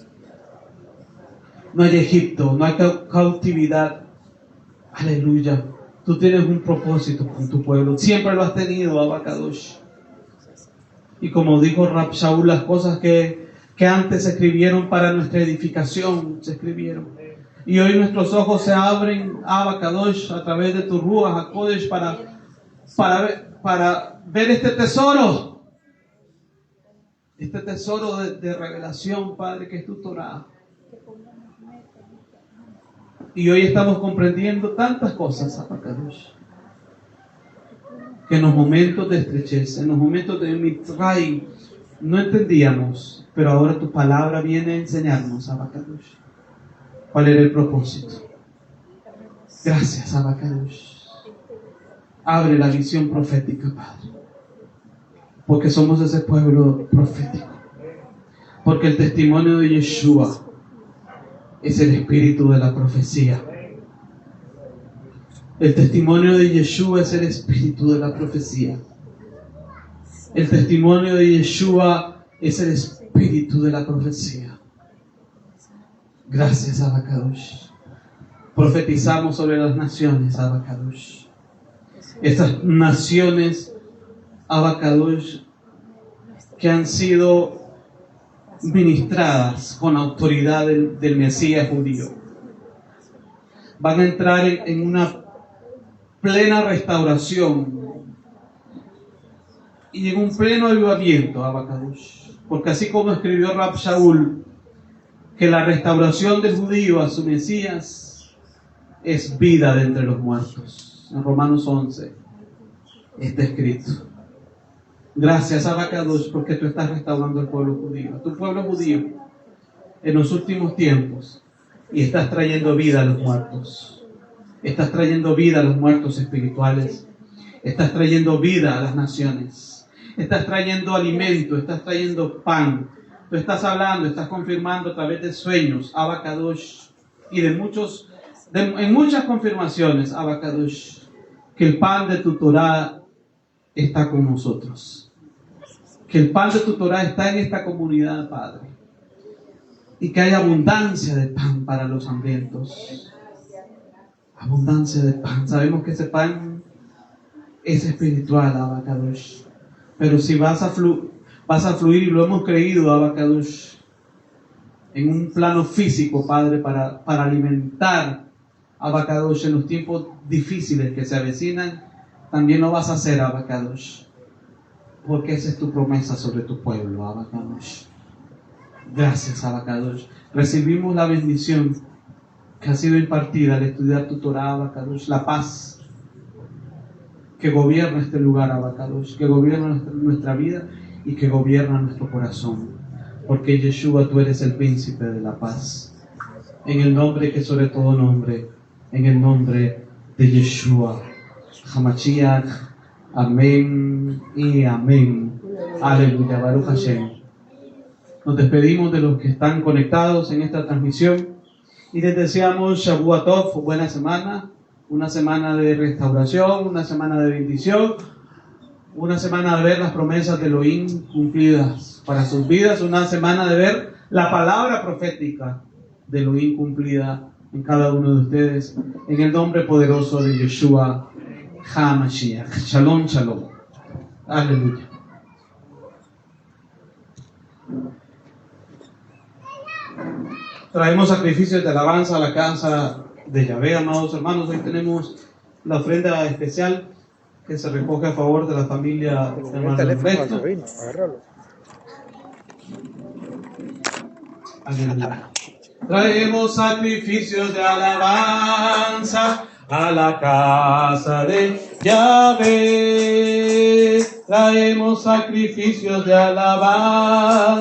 No hay Egipto, no hay cautividad. Aleluya. Tú tienes un propósito con tu pueblo. Siempre lo has tenido, Abacadosh. Y como dijo Rab Shaul, las cosas que antes se escribieron para nuestra edificación, se escribieron. Y hoy nuestros ojos se abren, Abacadosh, a través de tu Ruach HaKodesh para ver este tesoro. Este tesoro de revelación, Padre, que es tu Torah. Y hoy estamos comprendiendo tantas cosas, Abacadosh, que en los momentos de estrechez, en los momentos de Mitzray, no entendíamos, pero ahora tu palabra viene a enseñarnos, Abacadosh, cuál era el propósito. Gracias, Abacadosh. Abre la visión profética, Padre, porque somos ese pueblo profético, porque el testimonio de Yeshua es el espíritu de la profecía. El testimonio de Yeshua es el espíritu de la profecía. El testimonio de Yeshua es el espíritu de la profecía. Gracias, Abacadosh. Profetizamos sobre las naciones, Abacadosh. Estas naciones, Abacadosh, que han sido ministradas con autoridad del Mesías judío, van a entrar en una plena restauración y en un pleno avivamiento, Abacadush. Porque así como escribió Rab Shaul, que la restauración del judío a su Mesías es vida de entre los muertos. En Romanos 11 está escrito. Gracias, Abacadush, porque tú estás restaurando al pueblo judío, a tu pueblo judío, en los últimos tiempos, y estás trayendo vida a los muertos. Estás trayendo vida a los muertos espirituales. Estás trayendo vida a las naciones. Estás trayendo alimento, estás trayendo pan. Tú estás hablando, estás confirmando a través de sueños, Abacadush, y en muchas confirmaciones, Abacadush, que el pan de tu Torah está con nosotros. Que el pan de tu Torah está en esta comunidad, Padre. Y que hay abundancia de pan para los hambrientos. Abundancia de pan. Sabemos que ese pan es espiritual, Abacadush. Pero si vas a fluir, y lo hemos creído, Abacadush, en un plano físico, Padre, para alimentar, Abacadush, en los tiempos difíciles que se avecinan, también lo vas a hacer, Abacadush. Porque esa es tu promesa sobre tu pueblo, Abacadush. Gracias, Abacadush. Recibimos la bendición que ha sido impartida al estudiar tu Torah, Abacadush, la paz que gobierna este lugar, Abacadush, que gobierna nuestra vida y que gobierna nuestro corazón. Porque Yeshua, tú eres el príncipe de la paz. En el nombre que sobre todo nombre, en el nombre de Yeshua, Hamashiach, amén y amén. Aleluya, Baruch Hashem. Nos despedimos de los que están conectados en esta transmisión y les deseamos Shavua Tov, buena semana, una semana de restauración, una semana de bendición, una semana de ver las promesas de Elohim cumplidas para sus vidas, una semana de ver la palabra profética de Elohim cumplida en cada uno de ustedes, en el nombre poderoso de Yeshua HaMashiach. Shalom, shalom. Aleluya. Traemos sacrificios de alabanza a la casa de Yahvé, amados hermanos. Hoy tenemos la ofrenda especial que se recoge a favor de la familia de hermano Ernesto. Traemos sacrificios de alabanza a la casa de Yahvé. Traemos sacrificios de alabanza.